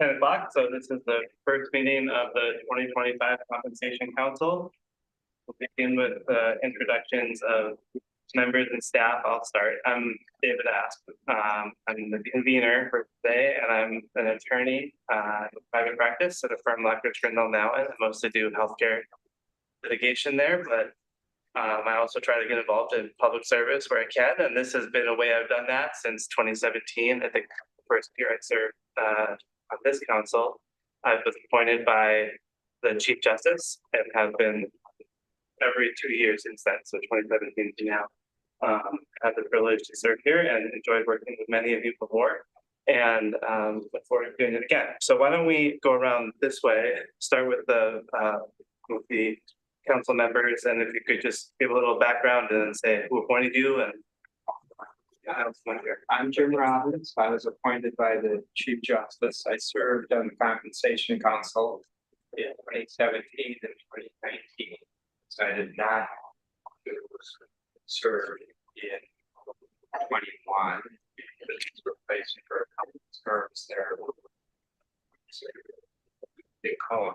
10 o'clock. So this is the first meeting of the 2025 Compensation Council. We'll begin with introductions of members and staff. I'll start. I'm David Asp. I'm the convener for today, and I'm an attorney in private practice at a firm Lockridge Grindle Mountain. I mostly do healthcare litigation there, but I also try to get involved in public service where I can, and this has been a way I've done that since 2017. I think the first year I served on this council, I was appointed by the Chief Justice and have been every 2 years since then, so 2017 to now. Had the privilege to serve here and enjoyed working with many of you before, and look forward to doing it again. So why don't we go around this way, start with the council members, and if you could just give a little background and say who appointed you. And I'm Jim Robbins. I was appointed by the Chief Justice. I served on the Compensation Council in 2017 and 2019. So I did not serve in 21. Replacing for a couple of terms there. Big Cohen.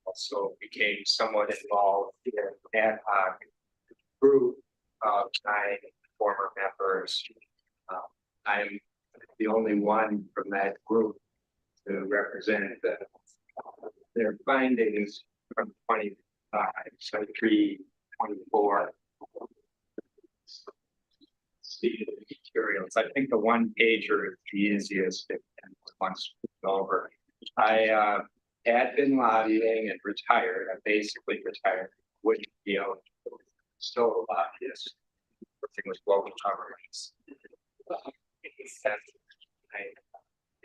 Also became somewhat involved in an ad hoc group of 9 former members. I'm the only one from that group to represent their findings from 25, so 324. See the materials. I think the one pager is the easiest and once over. I had been lobbying and retired. I basically retired. Wouldn't be still a lobbyist. Working with local governments. I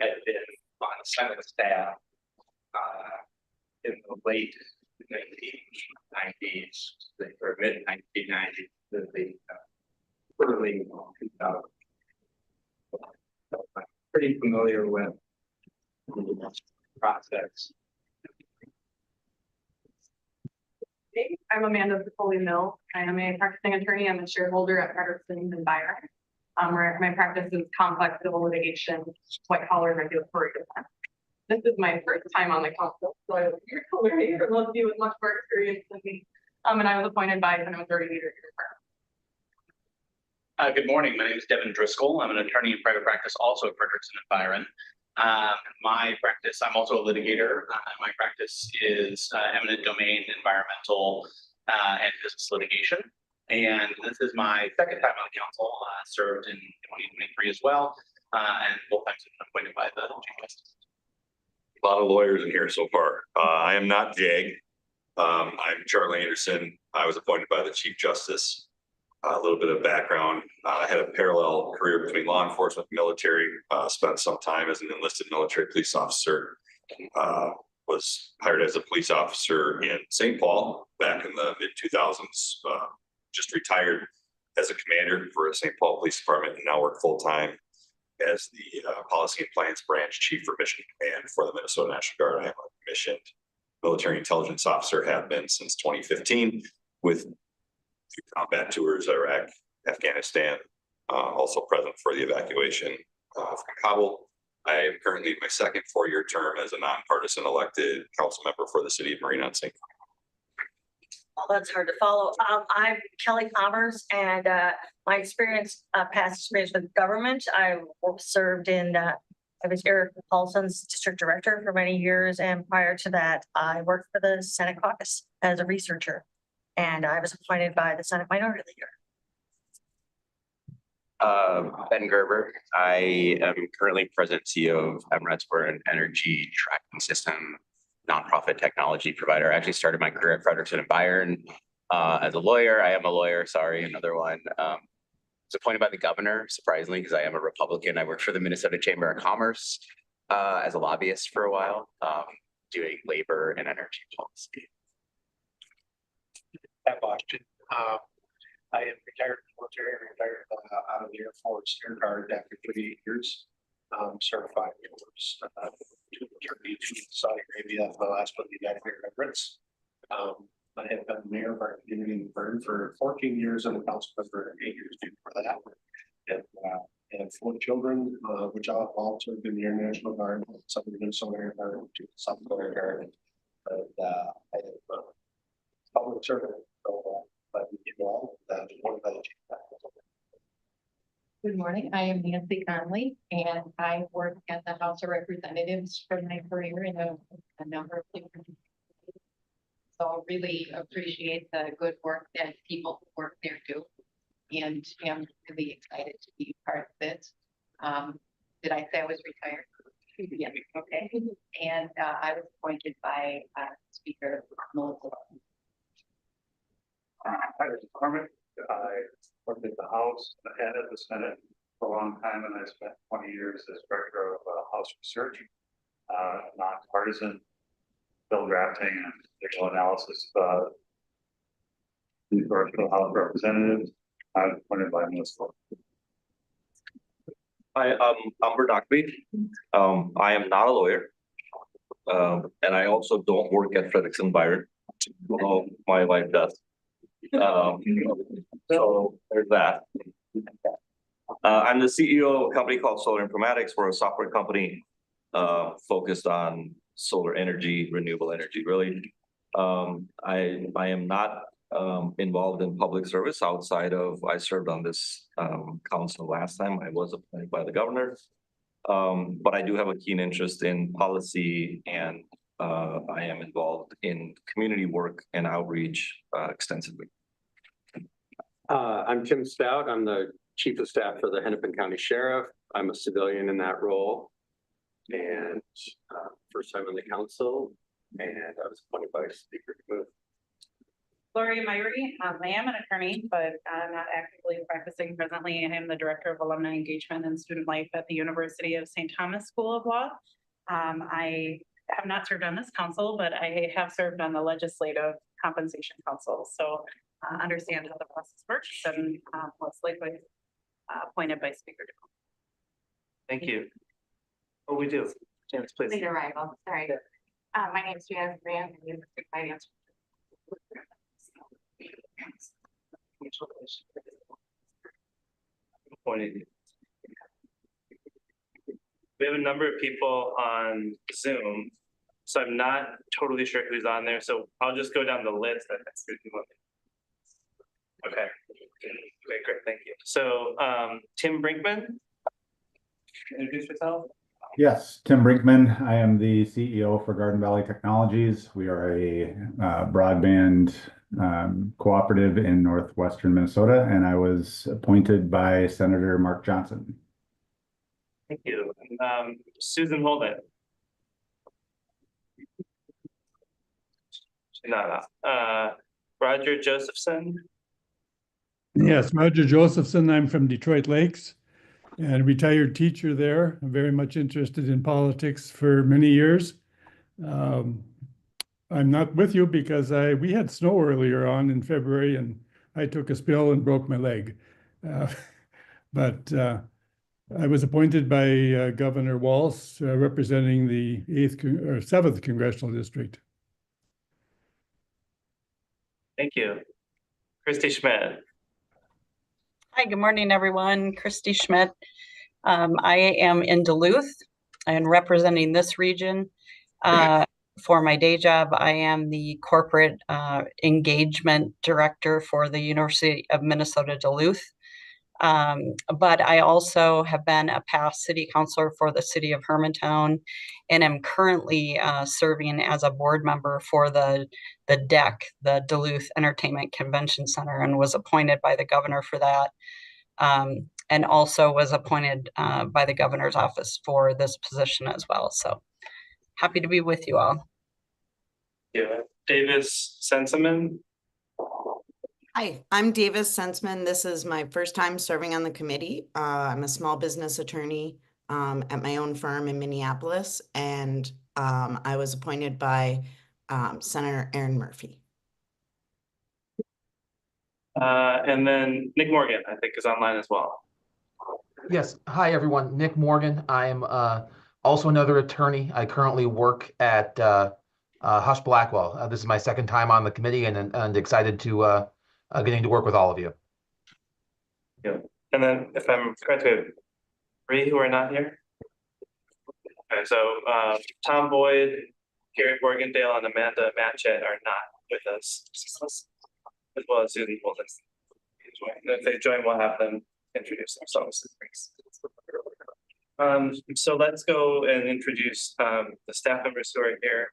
had been on the Senate staff in the late 1990s, or mid 1990s, the early 2000s. So I'm pretty familiar with the process. I'm Amanda Foley-Mill. I am a practicing attorney. I'm a shareholder at Frederickson and Byron. Where my practice is complex civil litigation, white collar and regulatory defense. This is my first time on the council, so I was here to learn from those of you with much more experience than me. And I was appointed by Senate Majority Leader. Good morning. My name is Devin Driscoll. I'm an attorney in private practice, also at Frederickson and Byron. My practice, I'm also a litigator. My practice is eminent domain, environmental, and business litigation. And this is my second time on the council. Served in 2023 as well, and both times have been appointed by the Chief Justice. A lot of lawyers in here so far. I am not JAG. I'm Charlie Anderson. I was appointed by the Chief Justice. A little bit of background. I had a parallel career between law enforcement and military. Spent some time as an enlisted military police officer. Was hired as a police officer in St. Paul back in the mid 2000s. Just retired as a commander for a St. Paul Police Department and now work full time as the Policy and Plans Branch Chief for Mission Command for the Minnesota National Guard. I am a commissioned military intelligence officer, have been since 2015 with combat tours, Iraq, Afghanistan, also present for the evacuation from Kabul. I am currently in my second 4-year term as a nonpartisan elected council member for the city of Marine on St. Well, that's hard to follow. I'm Kelly Commerce, and my past experience with government, I served in, I was Eric Paulson's district director for many years. And prior to that, I worked for the Senate caucus as a researcher. And I was appointed by the Senate Minority Leader. Ben Gerber. I am currently president CEO of Emirates. We're an energy tracking system nonprofit technology provider. I actually started my career at Frederickson and Byron as a lawyer. I am a lawyer, sorry, another one. I was appointed by the governor, surprisingly, because I am a Republican. I worked for the Minnesota Chamber of Commerce as a lobbyist for a while, doing labor and energy policy. At Boston. I am retired from the military, retired out of the Air Force Air Guard after 38 years. Certified to attorney to Saudi Arabia for the last one, the United Arab Emirates. I have been mayor of our community in Bern for 14 years and a council member 8 years before that. and 4 children, which I've all served in the Air National Guard, some of the Minnesota Air Guard, to South Dakota Air Guard. And I have public servant, so but you know, that's one of the. Good morning, I am Nancy Conley, and I work at the House of Representatives for my career in a number of different. So really appreciate the good work that people who work there do, and am really excited to be part of it. Did I say I was retired? Yeah, okay. And I was appointed by Speaker Melissa. Hi, this is Carmen. I worked at the House and at the Senate for a long time, and I spent 20 years as director of House Research, nonpartisan bill drafting and legal analysis. The House of Representatives, I was appointed by Melissa. Hi, I'm Amber Dakby. I am not a lawyer. And I also don't work at Frederickson Byron, although my wife does. So there's that. I'm the CEO of a company called Solar Informatics. We're a software company focused on solar energy, renewable energy, really. I am not involved in public service outside of, I served on this council last time. I was appointed by the governor. But I do have a keen interest in policy, and I am involved in community work and outreach extensively. I'm Tim Stout. I'm the Chief of Staff for the Hennepin County Sheriff. I'm a civilian in that role. And first time on the council, and I was appointed by Speaker DeMuth. Gloria Myrie, I am an attorney, but I'm not actively practicing presently. I am the Director of Alumni Engagement and Student Life at the University of St. Thomas School of Law. I have not served on this council, but I have served on the Legislative Compensation Council. So understand how the process works and was likely appointed by Speaker DeMuth. Thank you. What we do? Janice, please. Late arrival, sorry. My name is Janice Rand, I'm the District Finance. Appointed. We have a number of people on Zoom, so I'm not totally sure who's on there. So I'll just go down the list. Okay. Okay, great. Thank you. So Tim Brinkman, introduce yourself. Yes, Tim Brinkman. I am the CEO for Garden Valley Technologies. We are a broadband cooperative in northwestern Minnesota, and I was appointed by Senator Mark Johnson. Thank you. Susan Holden. She's not up. Roger Josephson. Yes, Roger Josephson. I'm from Detroit Lakes and a retired teacher there. I'm very much interested in politics for many years. I'm not with you because we had snow earlier on in February and I took a spill and broke my leg. But I was appointed by Governor Walz representing the 7th Congressional District. Thank you. Christy Schmidt. Hi, good morning, everyone. Christy Schmidt. I am in Duluth and representing this region. For my day job, I am the corporate engagement director for the University of Minnesota Duluth. But I also have been a past city councilor for the city of Hermantown and am currently serving as a board member for the DEC, the Duluth Entertainment Convention Center, and was appointed by the governor for that. And also was appointed by the governor's office for this position as well. So happy to be with you all. Yeah. Davis Senseman. Hi, I'm Davis Sensman. This is my first time serving on the committee. I'm a small business attorney at my own firm in Minneapolis, and I was appointed by Senator Erin Murphy. And then Nick Morgan, I think, is online as well. Yes. Hi, everyone. Nick Morgan. I am also another attorney. I currently work at Hush Blackwell. This is my second time on the committee and excited to getting to work with all of you. Yeah. And then if I'm correct, we have three who are not here. Okay, so Tom Boyd, Gary Morgendale, and Amanda Matchett are not with us. As well as Susan Bolton. And if they join, we'll have them introduce themselves. So let's go and introduce the staff members who are here.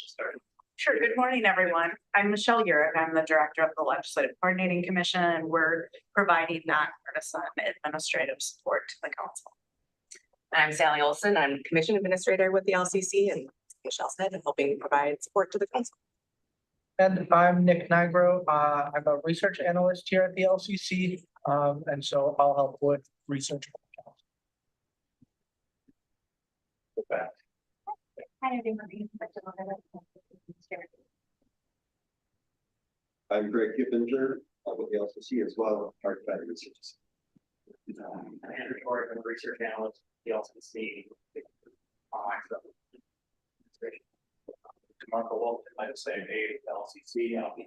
Start. Sure. Good morning, everyone. I'm Michelle Urick. I'm the director of the Legislative Coordinating Commission, and we're providing nonpartisan administrative support to the council. I'm Sally Olson. I'm commission administrator with the LCC, and Michelle said, I'm helping provide support to the council. And I'm Nick Nigro. I'm a research analyst here at the LCC, and so I'll help with research. I'm Greg Kippinger with the LCC as well, part of that research. I'm Andrew Torres, a research analyst at the LCC. Marco Wolf, I'd say LCC, I'll be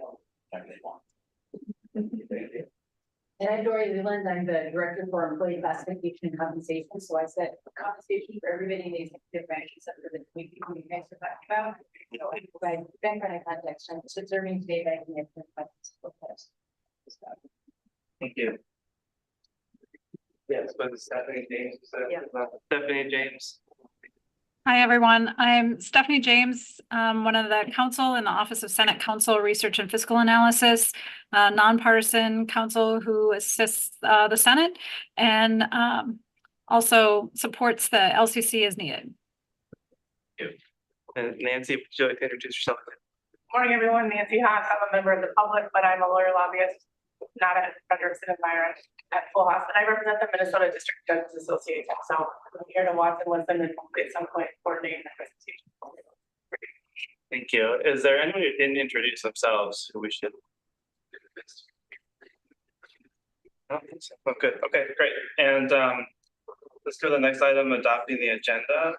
And I'm Dory Leland. I'm the director for employee classification and compensation. So I set compensation for everybody in the executive branch except for the community you guys are talking about. So I provide background and context. I'm serving today by the Thank you. Yes, but Stephanie James. Stephanie James. Hi, everyone. I'm Stephanie James, one of the counsel in the Office of Senate Counsel Research and Fiscal Analysis, nonpartisan counsel who assists the Senate and also supports the LCC as needed. Thank you. And Nancy, would you like to introduce yourself? Morning, everyone. Nancy Haas. I'm a member of the public, but I'm a lawyer lobbyist, not at Frederickson Environ at Full House. And I represent the Minnesota District Judges Association. So I'm here to watch and listen and hopefully at some point coordinate the presentation. Thank you. Is there anyone who didn't introduce themselves who we should? I don't think so. Oh, good. Okay, great. And let's go to the next item, adopting the agenda.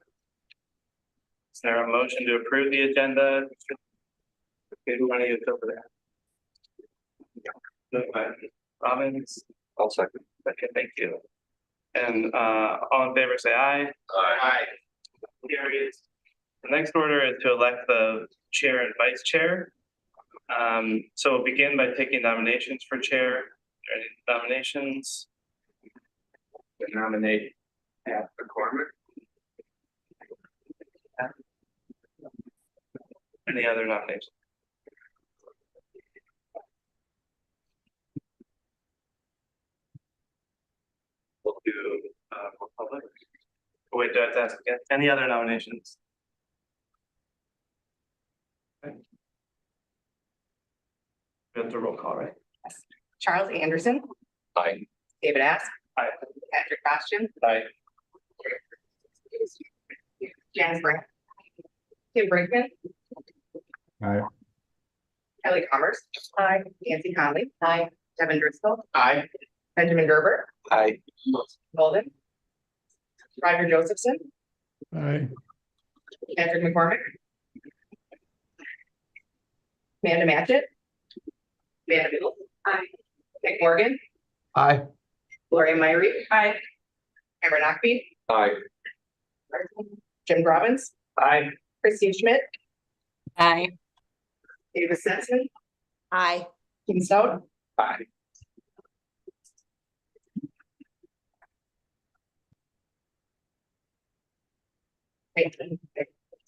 Is there a motion to approve the agenda? Okay, who want to use over there? Robbins. I'll second. Okay, thank you. And all in favor, say aye. Aye. Carries. The next order is to elect the chair and vice chair. So we'll begin by taking nominations for chair. Any nominations? We nominate Pat McCormick. Any other nominations? We'll do for public. Wait, do I have to ask again? Any other nominations? Okay. We have to roll call, right? Charles Anderson, Aye. David Ask, Aye. Patrick Bastian, Aye. Janice Brand, Tim Brinkman, Aye. Kelly Commerce, aye, Nancy Conley, aye, Devin Driscoll, Aye. Benjamin Gerber, Aye. Golden, Roger Josephson, Aye. Patrick McCormick, Amanda Matchett, Amanda Middle, aye, Nick Morgan, Aye. Gloria Myrie, aye, Cameron Ockby, Aye. Jim Robbins, Aye. Christine Schmidt, Aye. Davis Sensen, aye, Kim Stout, Aye.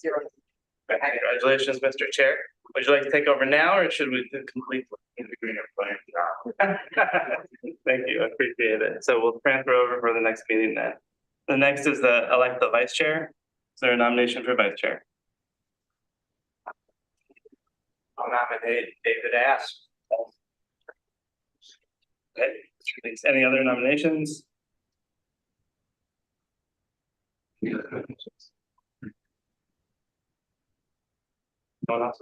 zero. Congratulations, Mr. Chair. Would you like to take over now, or should we complete? Thank you, I appreciate it. So we'll transfer over for the next meeting then. The next is the elect the vice chair. Is there a nomination for vice chair? I'll nominate David Ask. Okay, thanks. Any other nominations? No one else?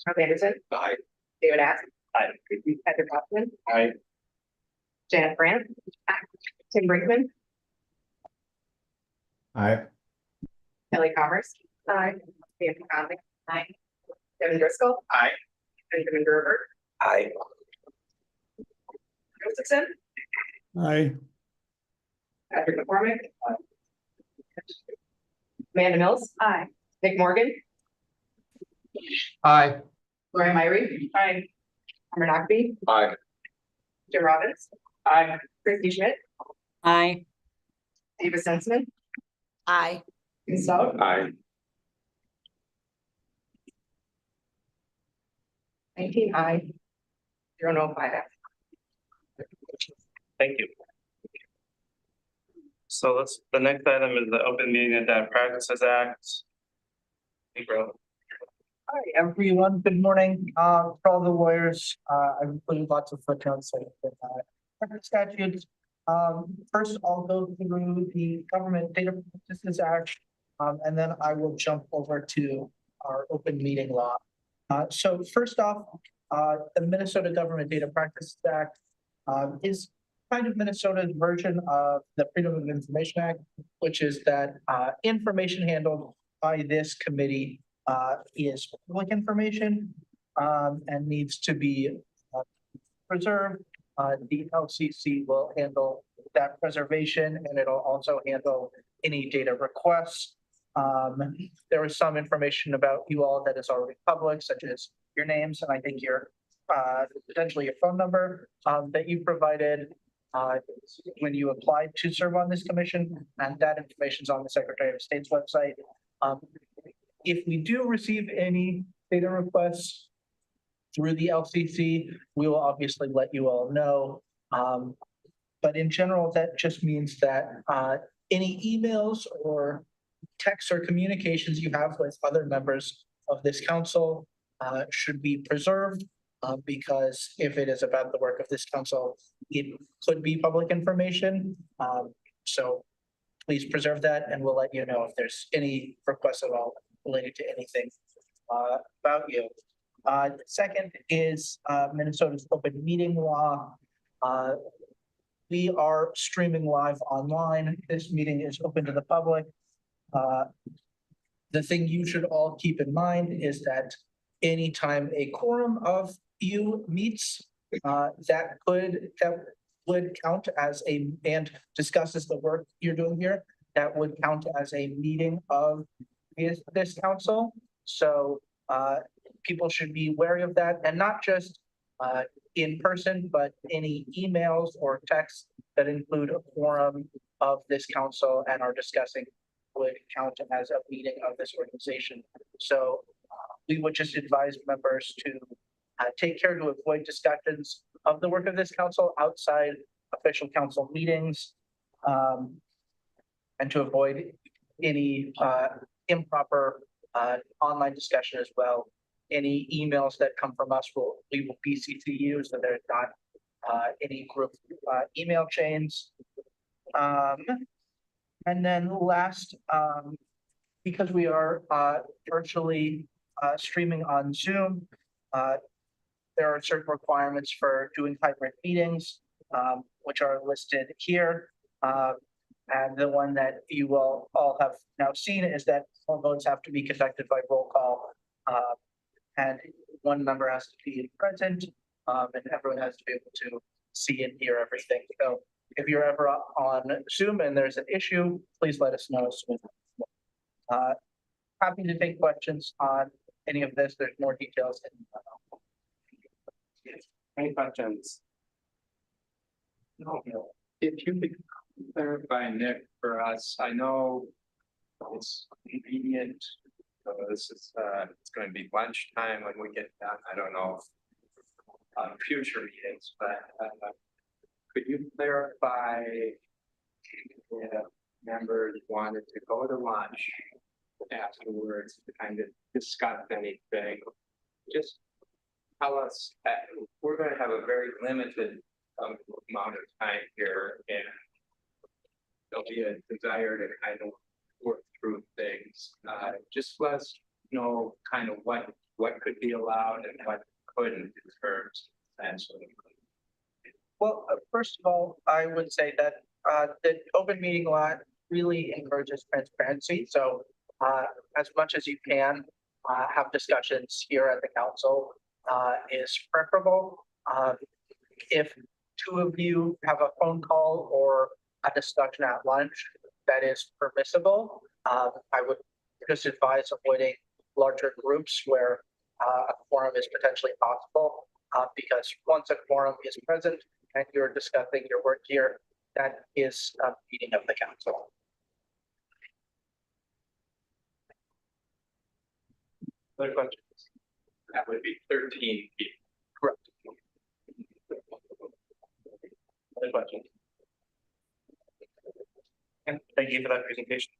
Charles Anderson, Aye. David Ask, Aye. Patrick Hoffman, Aye. Janet Brandt, Tim Brinkman, Aye. Kelly Commerce, aye, Nancy Conley, aye, Devin Driscoll, Aye. Benjamin Gerber, Aye. Josephson, Aye. Patrick McCormick. Amanda Mills. aye. Nick Morgan. Aye. Lori Myrie. Aye. Cameron Ockby. Aye. Jim Robbins. Aye. Christy Schmidt. Aye. David Sensman. Aye. Ms. Stout. Aye. 19 aye. 0 no 5 absent. Thank you. So the next item is the Open Meeting and Data Practices Act. Bro. Hi, everyone. Good morning. For all the lawyers, I've included lots of footnotes and statutes. First, I'll go through the Government Data Practices Act, and then I will jump over to our open meeting law. So first off, the Minnesota Government Data Practices Act is kind of Minnesota's version of the Freedom of Information Act, which is that information handled by this committee is public information and needs to be preserved. The LCC will handle that preservation, and it'll also handle any data requests. There is some information about you all that is already public, such as your names, and I think your potentially your phone number that you provided when you applied to serve on this commission, and that information is on the Secretary of State's website. If we do receive any data requests through the LCC, we will obviously let you all know. But in general, that just means that any emails or texts or communications you have with other members of this council should be preserved, because if it is about the work of this council, it could be public information. So please preserve that, and we'll let you know if there's any requests at all related to anything about you. Second is Minnesota's open meeting law. We are streaming live online. This meeting is open to the public. The thing you should all keep in mind is that anytime a quorum of you meets, that would count as and discusses the work you're doing here, that would count as a meeting of this council. So people should be wary of that, and not just in person, but any emails or texts that include a quorum of this council and are discussing would count as a meeting of this organization. So we would just advise members to take care to avoid discussions of the work of this council outside official council meetings, and to avoid any improper online discussion as well. Any emails that come from us we will BCC you, so there's not any group email chains. And then last, because we are virtually streaming on Zoom, there are certain requirements for doing hybrid meetings, which are listed here. And the one that you will all have now seen is that all votes have to be conducted by roll call. And one member has to be present, and everyone has to be able to see and hear everything. So if you're ever on Zoom and there's an issue, please let us know. Happy to take questions on any of this. There's more details. Any questions? No. If you could clarify, Nick, for us, I know it's convenient. This is it's going to be lunchtime when we get done. I don't know if on future meetings, but could you clarify if members wanted to go to lunch afterwards to kind of discuss anything? Just tell us, we're going to have a very limited amount of time here, and there'll be a desire to kind of work through things. Just let us know kind of what could be allowed and what couldn't in terms of essentially. Well, first of all, I would say that the open meeting law really encourages transparency. So as much as you can have discussions here at the council, is preferable. If two of you have a phone call or a discussion at lunch, that is permissible. I would just advise avoiding larger groups where a quorum is potentially possible, because once a quorum is present and you're discussing your work here, that is a meeting of the council. Other questions? That would be 13 people. Correct. Other questions? And thank you for that presentation.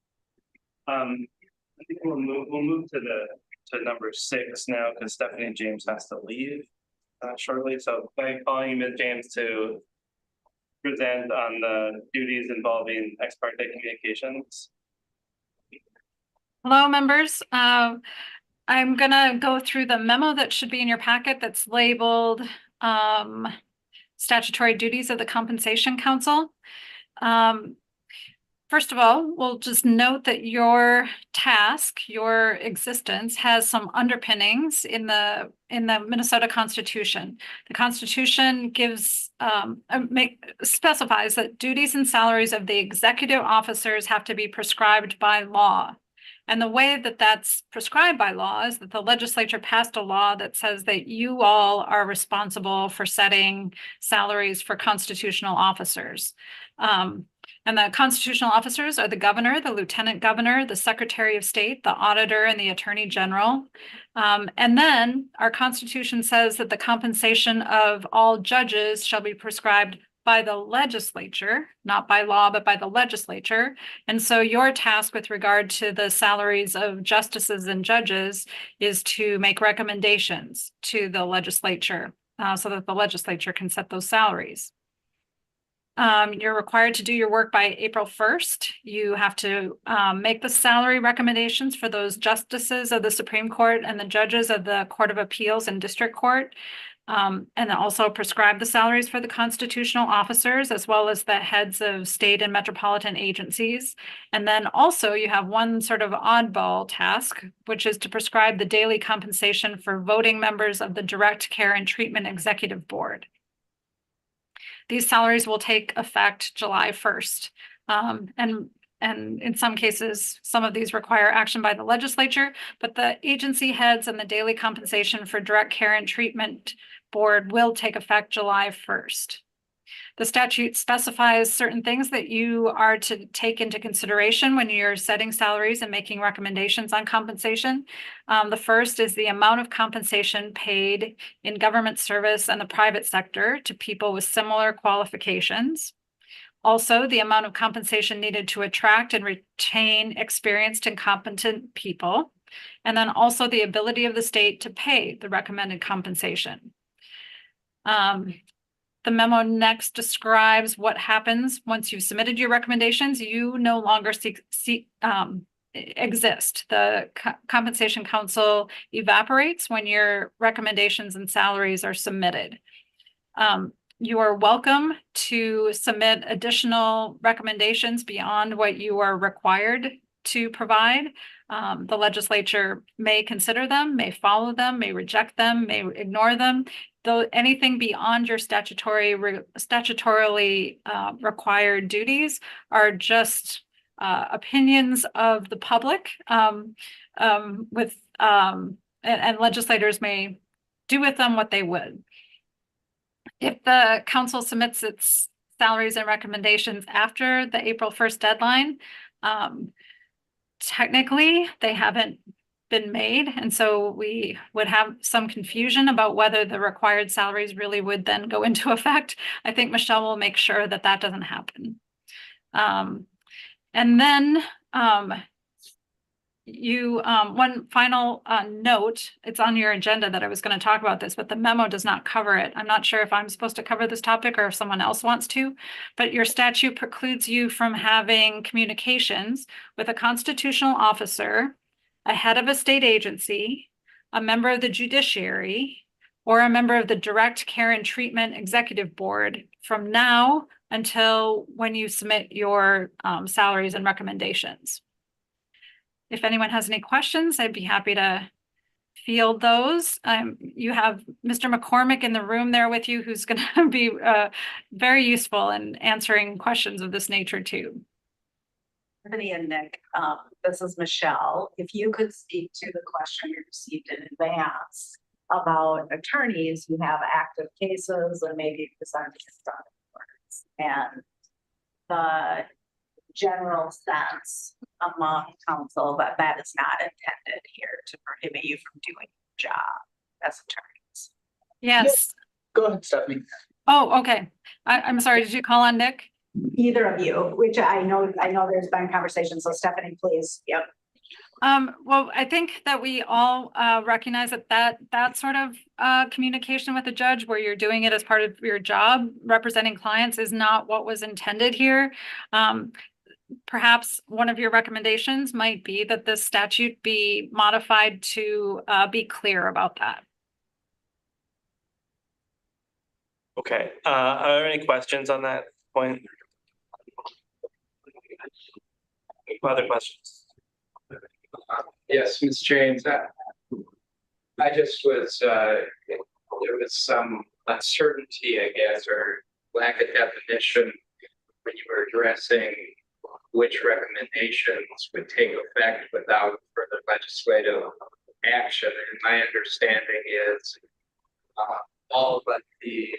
I think we'll move to number 6 now, because Stephanie James has to leave shortly. So by calling you, Ms. James, to present on the duties involving ex parte communications. Hello, members. I'm gonna go through the memo that should be in your packet that's labeled statutory duties of the Compensation Council. First of all, we'll just note that your task, your existence has some underpinnings in the Minnesota Constitution. The Constitution gives specifies that duties and salaries of the executive officers have to be prescribed by law. And the way that that's prescribed by law is that the legislature passed a law that says that you all are responsible for setting salaries for constitutional officers. And the constitutional officers are the governor, the lieutenant governor, the secretary of state, the auditor, and the attorney general. And then our Constitution says that the compensation of all judges shall be prescribed by the legislature, not by law, but by the legislature. And so your task with regard to the salaries of justices and judges is to make recommendations to the legislature so that the legislature can set those salaries. You're required to do your work by April 1st. You have to make the salary recommendations for those justices of the Supreme Court and the judges of the Court of Appeals and District Court. And also prescribe the salaries for the constitutional officers, as well as the heads of state and metropolitan agencies. And then also you have one sort of oddball task, which is to prescribe the daily compensation for voting members of the Direct Care and Treatment Executive Board. These salaries will take effect July 1st. And in some cases, some of these require action by the legislature, but the agency heads and the daily compensation for Direct Care and Treatment Board will take effect July 1st. The statute specifies certain things that you are to take into consideration when you're setting salaries and making recommendations on compensation. The first is the amount of compensation paid in government service and the private sector to people with similar qualifications. Also, the amount of compensation needed to attract and retain experienced and competent people. And then also the ability of the state to pay the recommended compensation. The memo next describes what happens once you've submitted your recommendations. You no longer exist. The Compensation Council evaporates when your recommendations and salaries are submitted. You are welcome to submit additional recommendations beyond what you are required to provide. The legislature may consider them, may follow them, may reject them, may ignore them. Though anything beyond your statutorily required duties are just opinions of the public, and legislators may do with them what they would. If the council submits its salaries and recommendations after the April 1st deadline, technically they haven't been made. And so we would have some confusion about whether the required salaries really would then go into effect. I think Michelle will make sure that that doesn't happen. And then one final note, it's on your agenda that I was going to talk about this, but the memo does not cover it. I'm not sure if I'm supposed to cover this topic or if someone else wants to, but your statute precludes you from having communications with a constitutional officer, a head of a state agency, a member of the judiciary, or a member of the Direct Care and Treatment Executive Board from now until when you submit your salaries and recommendations. If anyone has any questions, I'd be happy to field those. You have Mr. McCormick in the room there with you, who's going to be very useful in answering questions of this nature too. Stephanie and Nick, this is Michelle. If you could speak to the question you received in advance about attorneys who have active cases and maybe presenting words, and the general sense among counsel that that is not intended here to prohibit you from doing your job as attorneys. Yes. Go ahead, Stephanie. Oh, okay. I'm sorry. Did you call on Nick? Either of you, which I know there's been conversation. So Stephanie, please. Yep. Well, I think that we all recognize that sort of communication with the judge, where you're doing it as part of your job, representing clients, is not what was intended here. Perhaps one of your recommendations might be that the statute be modified to be clear about that. Okay, are there any questions on that point? Other questions? Yes, Ms. James, I just was, there was some uncertainty, I guess, or lack of definition when you were addressing which recommendations would take effect without further legislative action. And my understanding is all but the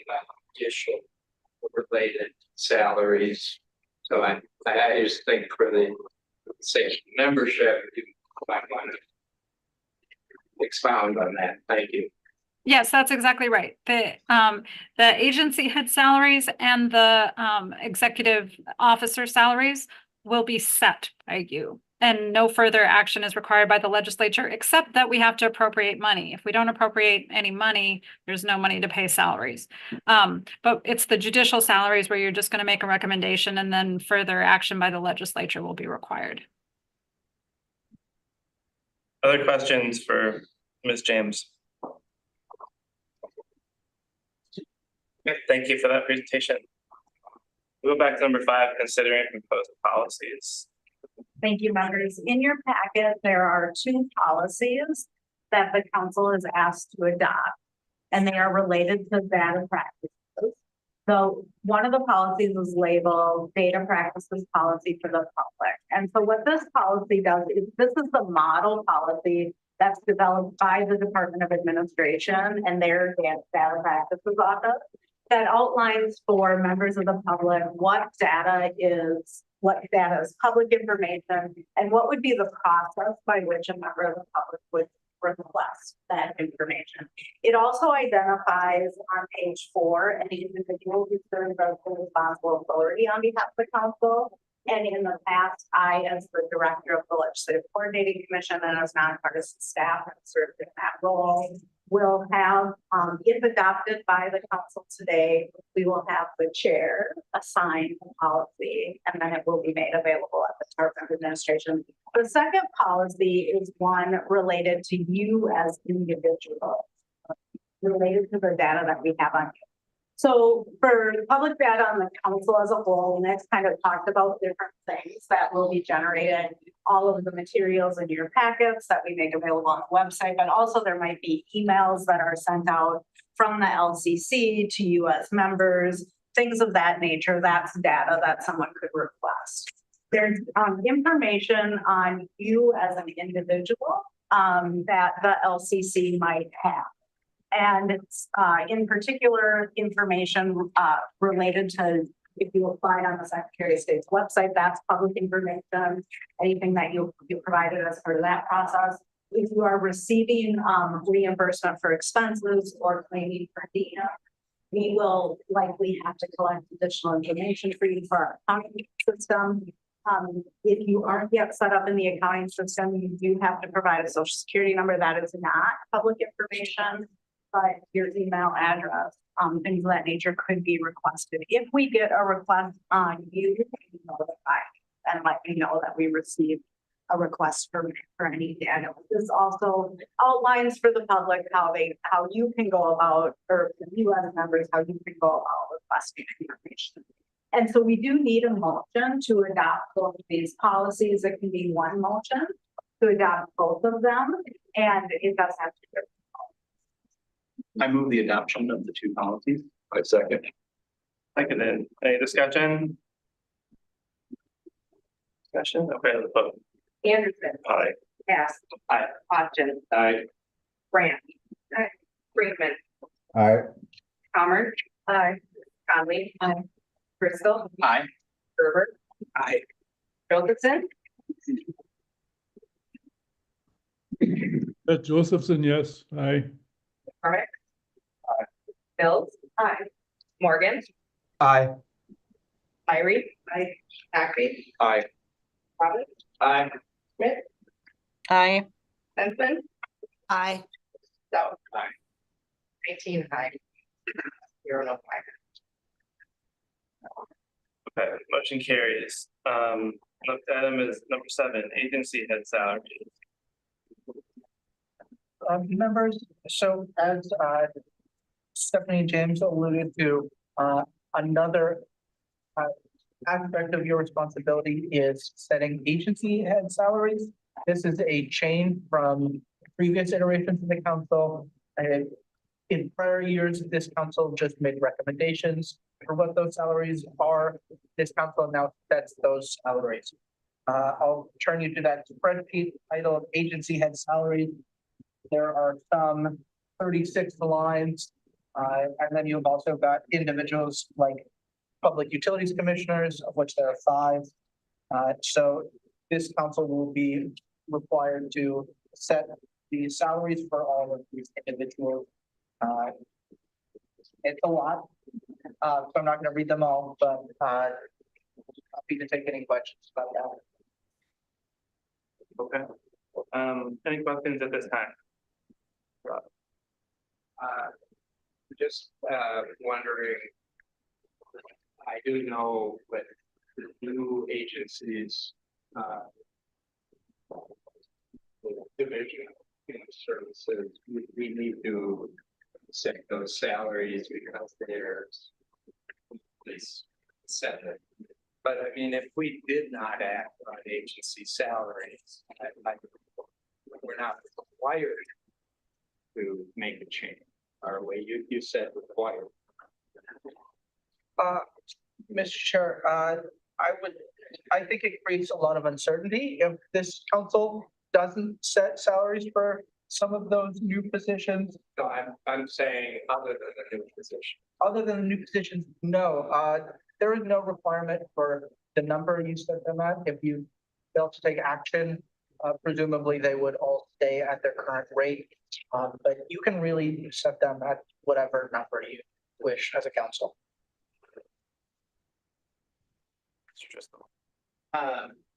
judicial related salaries. So I just think for the sake of membership, you might want to expound on that. Thank you. Yes, that's exactly right. The agency head salaries and the executive officer salaries will be set by you, and no further action is required by the legislature, except that we have to appropriate money. If we don't appropriate any money, there's no money to pay salaries. But it's the judicial salaries where you're just going to make a recommendation, and then further action by the legislature will be required. Other questions for Ms. James? Okay, thank you for that presentation. We'll go back to number 5, considering proposed policies. Thank you, members. In your packet, there are 2 policies that the council is asked to adopt, and they are related to data practices. So one of the policies is labeled data practices policy for the public. And so what this policy does is, this is the model policy that's developed by the Department of Administration and their data practices office, that outlines for members of the public what data is public information, and what would be the process by which a member of the public would request that information. It also identifies on page 4 any individual who serves as the responsible authority on behalf of the council. And in the past, I, as the director of the Legislative Coordinating Commission and as nonpartisan staff, have served in that role. Will have, if adopted by the council today, we will have the chair assign the policy, and then it will be made available at the Department of Administration. The second policy is one related to you as individuals, related to the data that we have on you. So for public data on the council as a whole, Nick's kind of talked about different things that will be generated, all of the materials in your packets that we make available on the website, but also there might be emails that are sent out from the LCC to you as members, things of that nature. That's data that someone could request. There's information on you as an individual that the LCC might have. And it's in particular information related to, if you apply on the Secretary of State's website, that's public information, anything that you provided as part of that process. If you are receiving reimbursement for expenses or claiming per diem, we will likely have to collect additional information for you for our accounting system. If you aren't yet set up in the accounting system, you do have to provide a social security number. That is not public information, but your email address, things of that nature could be requested. If we get a request on you, can notify and let me know that we received a request for any data. This also outlines for the public how you can go about, or you as members, how you can go about requesting information. And so we do need a motion to adopt both of these policies. It can be one motion to adopt both of them. And it does have to. I move the adoption of the two policies. I second. Seconded. Any discussion? Discussion? Okay, let's vote. Anderson. Aye. Bass. Aye. Hodgson. Aye. Grant. Brinkman. Aye. Commerce. Aye. Conley. Aye. Bristol. Aye. Gerber. Aye. Josephson. Josephson, yes, aye. McCormick. Mills. Aye. Morgan. Aye. Myrie. Aye. Acme. Aye. Robbins. Aye. Schmidt. Aye. Benson. Aye. So. Aye. 19 aye. 0 no aye. Okay, motion carries. Next item is number 7, agency head salary. Members, so as Stephanie James alluded to, another aspect of your responsibility is setting agency head salaries. This is a change from previous iterations of the council. In prior years, this council just made recommendations for what those salaries are. This council now sets those salaries. I'll turn you to that spreadsheet titled Agency Head Salaries. There are some 36 lines, and then you've also got individuals like public utilities commissioners, of which there are 5. So this council will be required to set the salaries for all of these individuals. It's a lot, so I'm not going to read them all, but happy to take any questions about that. Okay. Any questions at this time? Just wondering, I do know with the new agencies, division of services, we need to set those salaries because there's this set it. But I mean, if we did not act on agency salaries, we're not required to make a change. Are we? You said required. Mr. Chair, I think it creates a lot of uncertainty if this council doesn't set salaries for some of those new positions. No, I'm saying other than the new position. Other than the new positions, no, there is no requirement for the number you set them at. If you fail to take action, presumably they would all stay at their current rate. But you can really set them at whatever number you wish as a council.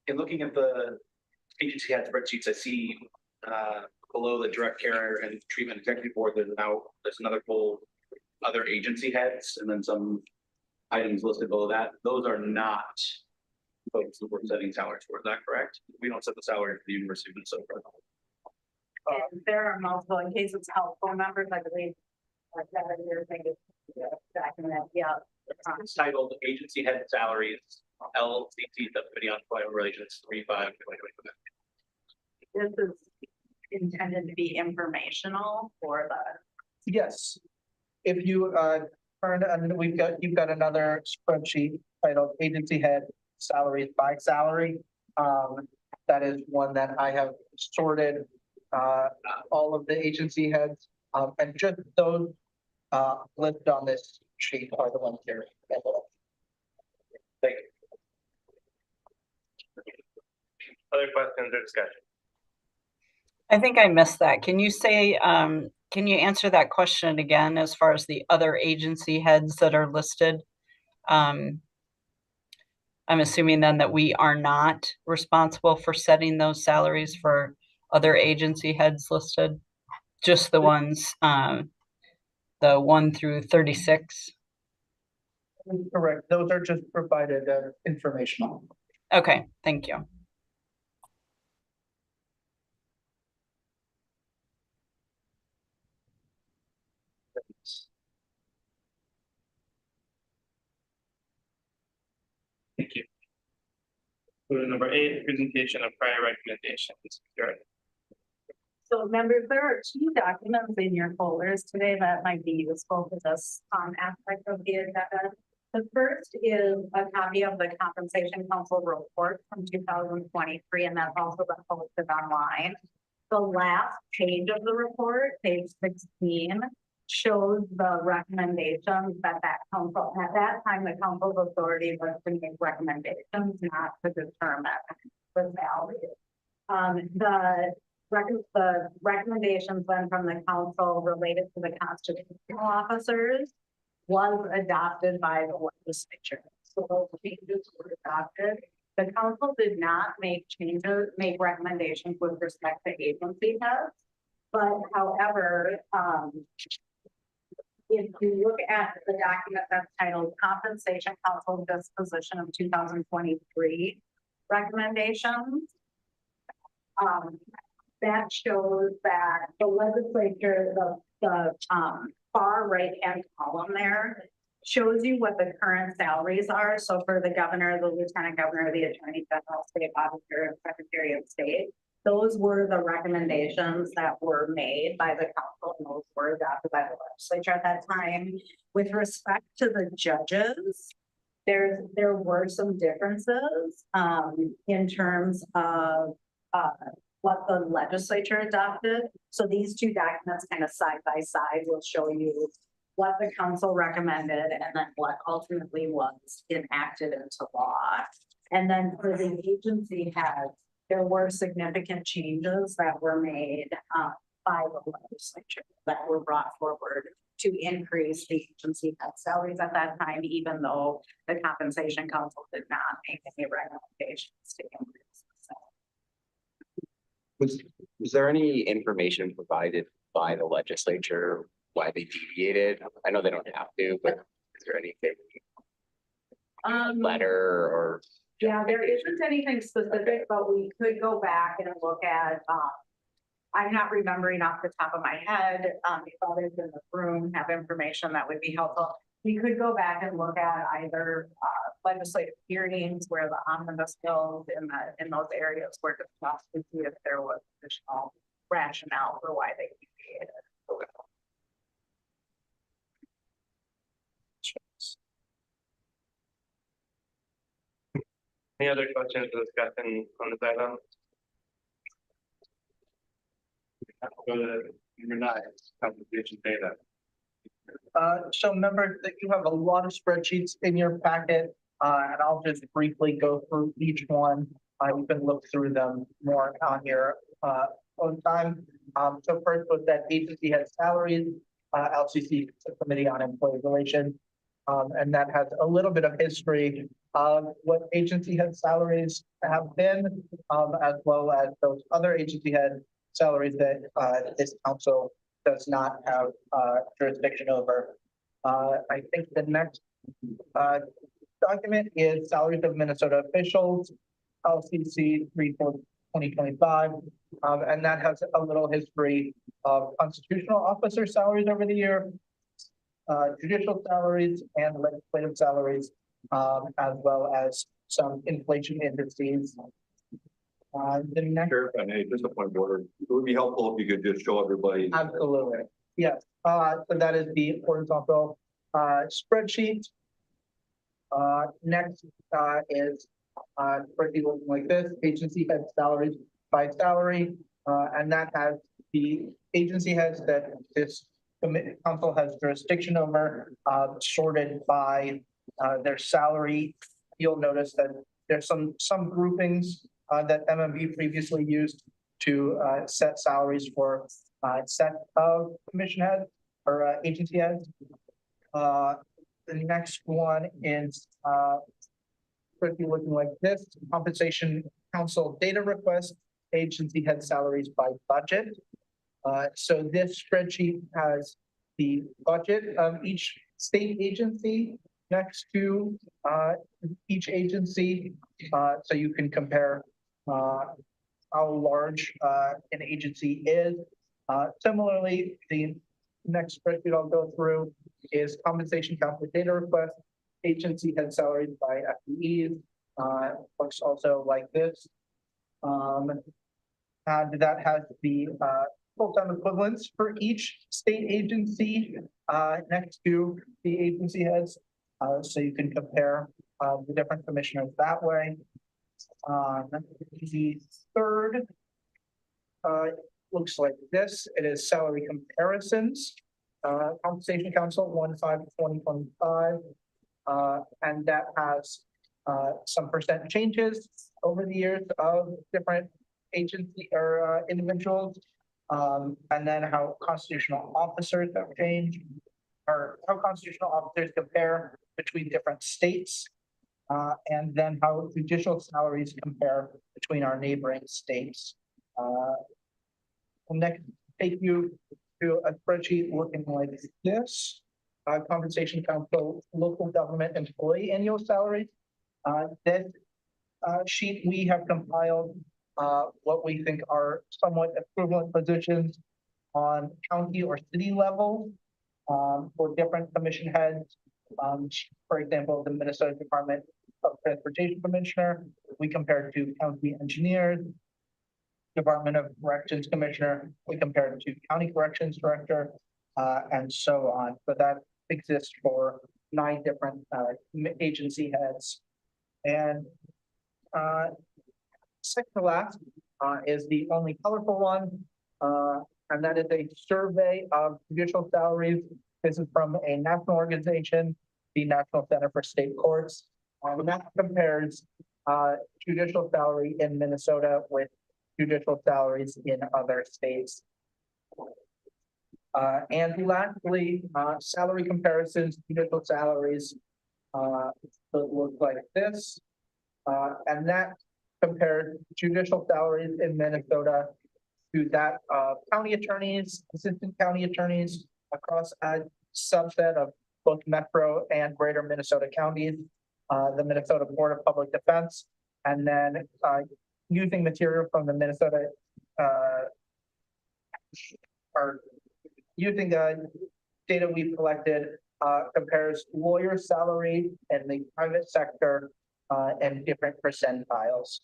In looking at the agency head spreadsheets, I see below the direct care and treatment executive board, there's another whole other agency heads, and then some items listed below that. Those are not folks that we're setting salaries for. Is that correct? We don't set the salary for the University of Minnesota. There are multiple, in case it's helpful, members, I believe. Like that, you're thinking, back in that, yeah. It's titled Agency Head Salaries, LCT, the Committee on Employment Relations, 3/5/2025. This is intended to be informational for the. Yes. If you turn, and you've got another spreadsheet titled Agency Head Salaries by Salary. That is one that I have sorted all of the agency heads, and just those listed on this sheet are the ones here. Thank you. Other questions or discussion? I think I missed that. Can you say, can you answer that question again as far as the other agency heads that are listed? I'm assuming then that we are not responsible for setting those salaries for other agency heads listed, just the ones, the 1 through 36. Correct. Those are just provided informational. Okay, thank you. Thank you. Go to number 8, presentation of prior recommendations. Sure. So members, there are two documents in your folders today that might be useful for this aspect of the agenda. The first is a copy of the Compensation Council report from 2023, and that's also been posted online. The last page of the report, page 16, shows the recommendations that council, at that time, the council's authority was to make recommendations, not to determine the salary. The recommendations then from the council related to the constitutional officers was adopted by the legislature. So those changes were adopted. The council did not make recommendations with respect to agency heads. But however, if you look at the document that's titled Compensation Council Disposition of 2023 Recommendations, that shows that the legislature, the far right hand column there shows you what the current salaries are. So for the governor, the lieutenant governor, the attorney general, state auditor, and secretary of state, those were the recommendations that were made by the council, and those were adopted by the legislature at that time. With respect to the judges, there were some differences in terms of what the legislature adopted. So these two documents kind of side by side will show you what the council recommended and then what ultimately was enacted into law. And then for the agency heads, there were significant changes that were made by the legislature that were brought forward to increase the agency head salaries at that time, even though the Compensation Council did not make any recommendations to increase. Was there any information provided by the legislature why they deviated? I know they don't have to, but is there anything? Letter or? Yeah, there isn't anything specific, but we could go back and look at, I'm not remembering off the top of my head, if others in the room have information that would be helpful. We could go back and look at either legislative hearings where the omnibus bills in those areas were discussed to see if there was additional rationale for why they deviated. Okay. Any other questions or discussion on this item? Go to number 9, compensation data. So remember that you have a lot of spreadsheets in your packet, and I'll just briefly go through each one. You can look through them more on your own time. So first was that agency head salaries, LCC Committee on Employee Relations. And that has a little bit of history of what agency head salaries have been, as well as those other agency head salaries that this council does not have jurisdiction over. I think the next document is salaries of Minnesota officials, LCC 3/4/2025, and that has a little history of constitutional officer salaries over the year, judicial salaries and legislative salaries, as well as some inflation indices. The next. Sure, if I may, just a point of order, it would be helpful if you could just show everybody. Absolutely, yes. So that is the horizontal spreadsheet. Next is spreadsheet looking like this, agency head salaries by salary, and that has the agency heads that this council has jurisdiction over, sorted by their salary. You'll notice that there's some groupings that MMB previously used to set salaries for set of commission heads or agency heads. The next one is pretty looking like this, compensation council data request, agency head salaries by budget. So this spreadsheet has the budget of each state agency next to each agency, so you can compare how large an agency is. Similarly, the next spreadsheet I'll go through is compensation council data request, agency head salaries by FTEs. Looks also like this. And that has the full-time equivalents for each state agency next to the agency heads. So you can compare the different commissioners that way. The third looks like this. It is salary comparisons. Compensation Council 1/5/2025. And that has some percent changes over the years of different agency or individuals. And then how constitutional officers have changed, or how constitutional officers compare between different states. And then how judicial salaries compare between our neighboring states. I'll next take you to a spreadsheet looking like this. Compensation Council, local government employee annual salaries. This sheet, we have compiled what we think are somewhat equivalent positions on county or city level for different commission heads. For example, the Minnesota Department of Transportation Commissioner, we compared to county engineers. Department of Corrections Commissioner, we compared to County Corrections Director, and so on. But that exists for 9 different agency heads. And second to last is the only colorful one, and that is a survey of judicial salaries. This is from a national organization, the National Center for State Courts. And that compares judicial salary in Minnesota with judicial salaries in other states. And lastly, salary comparisons, judicial salaries look like this. And that compared judicial salaries in Minnesota to that of county attorneys, assistant county attorneys across a subset of both metro and greater Minnesota counties, the Minnesota Board of Public Defense, and then using material from the Minnesota or using the data we've collected compares lawyer salary in the private sector and different percentiles.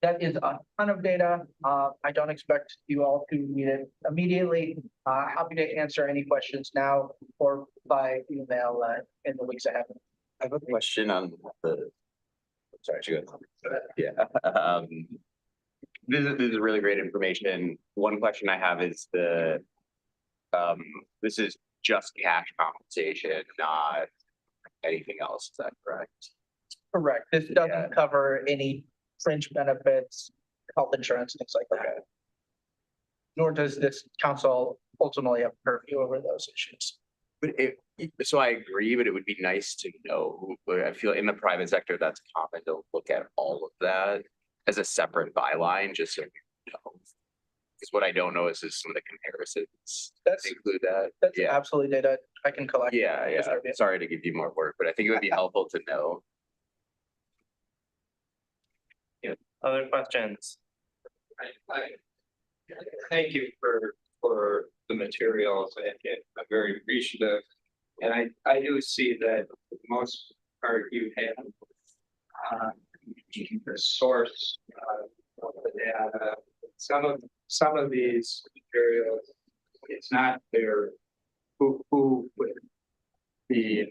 That is a ton of data. I don't expect you all to read it immediately. Happy to answer any questions now or by email in the weeks ahead. I have a question on the, sorry, to go. Yeah. This is really great information. One question I have is this is just cash compensation, not anything else. Is that correct? Correct. This doesn't cover any fringe benefits, health insurance, things like that. Nor does this council ultimately have purview over those issues. But so I agree, but it would be nice to know. I feel in the private sector, that's common to look at all of that as a separate byline, just so you know. Because what I don't know is some of the comparisons that include that. That's absolutely data I can collect. Yeah. Sorry to give you more work, but I think it would be helpful to know. Other questions? Thank you for the materials, and I'm very appreciative. And I do see that for the most part you have the source of the data. Some of these materials, it's not clear who put the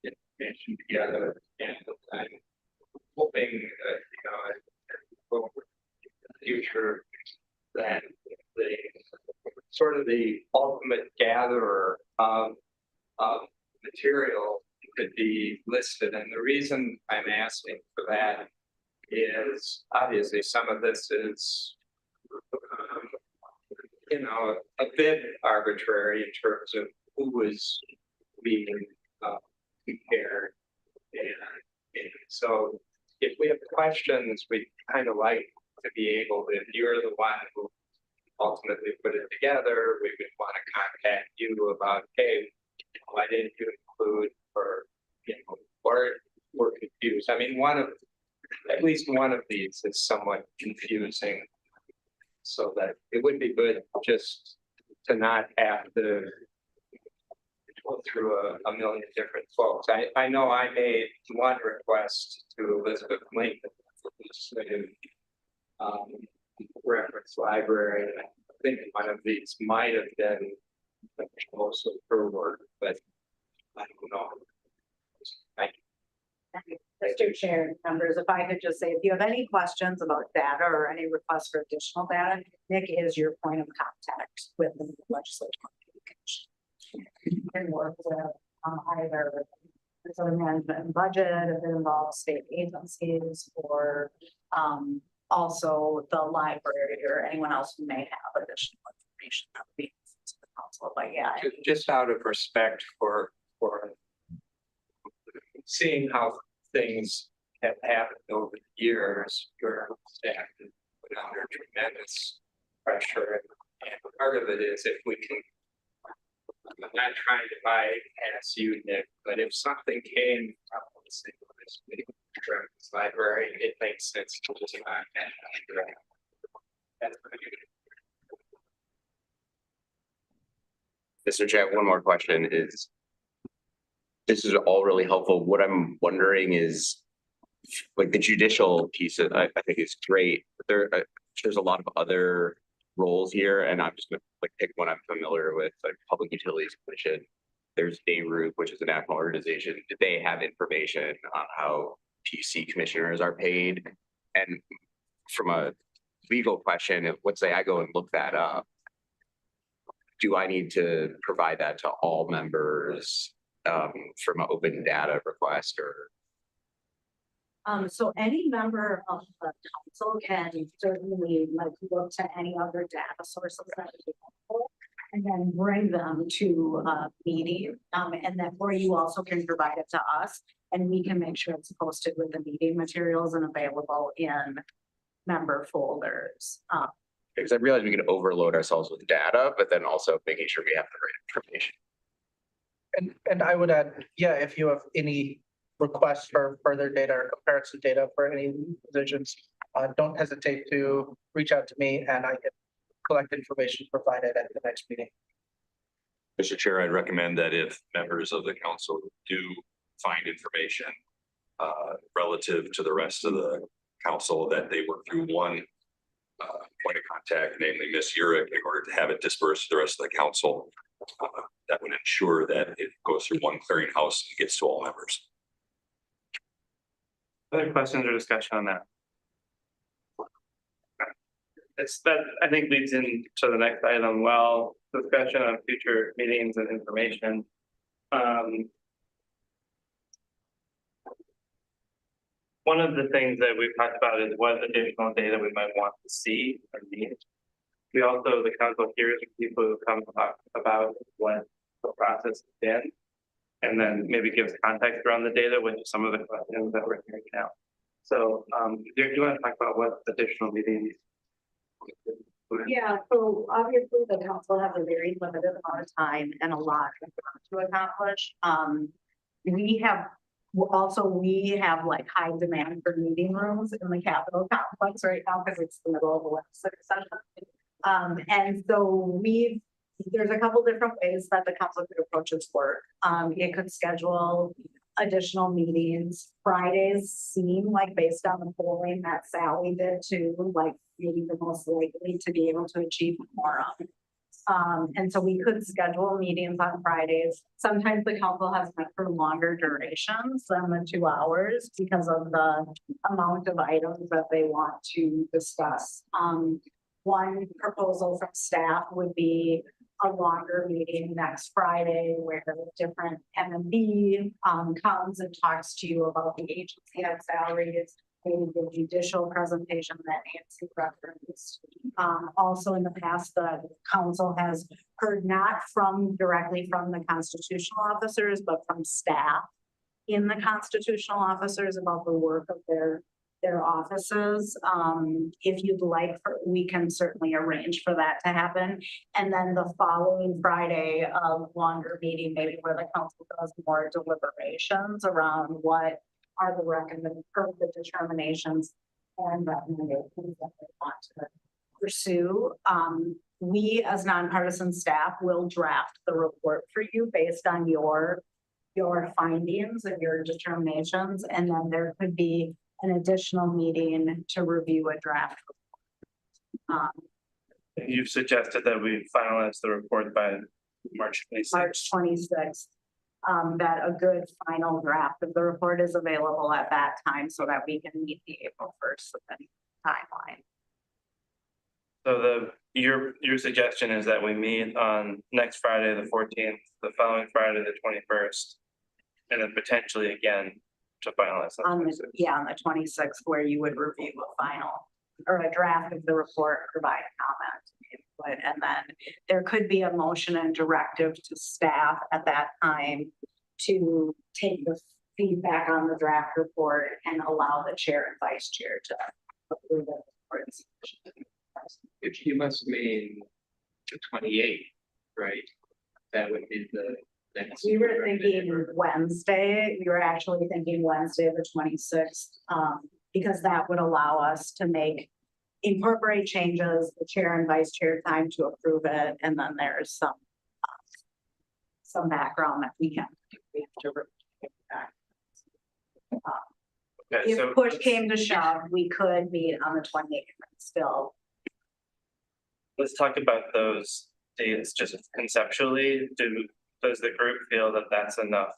information together, and I'm hoping that over the future that the sort of the ultimate gatherer of material could be listed. And the reason I'm asking for that is obviously some of this is a bit arbitrary in terms of who was being compared. And so if we have questions, we kind of like to be able, if you're the one who ultimately put it together, we would want to contact you about, hey, why didn't you include, or we're confused. I mean, at least one of these is somewhat confusing, so that it would be good just to not have to go through a million different folks. I know I made one request to Elizabeth Lincoln legislative reference library. I think one of these might have been also her work, but I don't know. Thank you. Mr. Chair, members, if I could just say, if you have any questions about data or any requests for additional data, Nick is your point of contact with the legislative communication. You can work with either the zone management and budget, if it involves state agencies, or also the library or anyone else who may have additional information that would be to the council. But yeah, Just out of respect for seeing how things have happened over the years, your staff has put under tremendous pressure. And part of it is if we can, I'm not trying to bypass you, Nick, but if something came from this library, it makes sense to just not. Mr. Chair, one more question is, this is all really helpful. What I'm wondering is, like, the judicial piece of, I think is great, but there's a lot of other roles here, and I'm just gonna like pick one I'm familiar with, like Public Utilities Commission. There's ARUP, which is a national organization. Do they have information on how PUC commissioners are paid? And from a legal question, if let's say I go and look that up, do I need to provide that to all members from an open data request, or? So any member of the council can certainly like look to any other data sources that are available and then bring them to a meeting. And then where you also can provide it to us and we can make sure it's posted with the meeting materials and available in member folders. Because I realize we can overload ourselves with data, but then also making sure we have the right information. And I would add, yeah, if you have any requests for further data or comparison data for any positions, don't hesitate to reach out to me and I can collect information provided at the next meeting. Mr. Chair, I'd recommend that if members of the council do find information relative to the rest of the council, that they work through one point of contact, namely Ms. Urick, in order to have it dispersed to the rest of the council. That would ensure that it goes through one clearinghouse and gets to all members. Other questions or discussion on that? That I think leads into the next item. Well, discussion on future meetings and information. One of the things that we've talked about is what additional data we might want to see or need. We also, the council hears people who come talk about what the process has been, and then maybe gives context around the data, which is some of the questions that we're hearing now. So, do you want to talk about what additional meetings? Yeah, so obviously the council has a very limited amount of time and a lot to accomplish. We have like high demand for meeting rooms in the Capitol complex right now because it's the middle of the legislative session. And so there's a couple different ways that the council could approach its work. It could schedule additional meetings. Fridays seem like, based on the polling that Sally did too, like maybe the most likely to be able to achieve quorum. And so we could schedule meetings on Fridays. Sometimes the council has met for longer durations than the 2 hours because of the amount of items that they want to discuss. One proposal from staff would be a longer meeting next Friday where different MMB comes and talks to you about the agency head salaries, maybe the judicial presentation that Nancy referenced. Also in the past, the council has heard not directly from the constitutional officers, but from staff in the constitutional officers about the work of their offices. If you'd like, we can certainly arrange for that to happen. And then the following Friday, a longer meeting, maybe where the council does more deliberations around what are the recommended the determinations and recommendations that they want to pursue. We as nonpartisan staff will draft the report for you based on your findings and your determinations. And then there could be an additional meeting to review a draft. You've suggested that we finalize the report by March 26th. March 26th. That a good final draft of the report is available at that time so that we can meet the April 1st timeline. So your suggestion is that we meet on next Friday, the 14th, the following Friday, the 21st, and then potentially again to finalize. On the 26th, where you would review a final or a draft of the report, provide comment. And then there could be a motion and directive to staff at that time to take the feedback on the draft report and allow the chair and vice chair to approve it. If you must mean the 28th, right? That would be the next. We were thinking Wednesday. We were actually thinking Wednesday, the 26th, because that would allow us to incorporate changes, the chair and vice chair time to approve it, and then there's some background that we have to review. Okay, so If push came to shove, we could meet on the 28th still. let's talk about those dates just conceptually. Does the group feel that that's enough?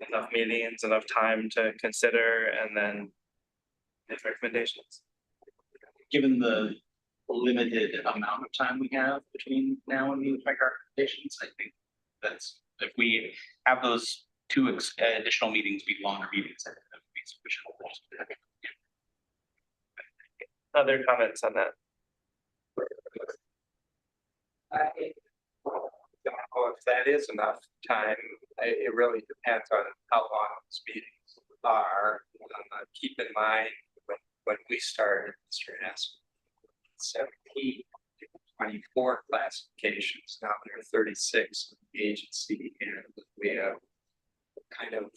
Enough meetings, enough time to consider and then make recommendations? Given the limited amount of time we have between now and we make our recommendations, I think that's, if we have those two additional meetings be longer meetings, I think that would be sufficient. Other comments on that? I don't know if that is enough time. It really depends on how long these meetings are. Keep in mind, when we started, Mr. Haskell, 17, 24 classifications, now there are 36 in the agency, and we have kind of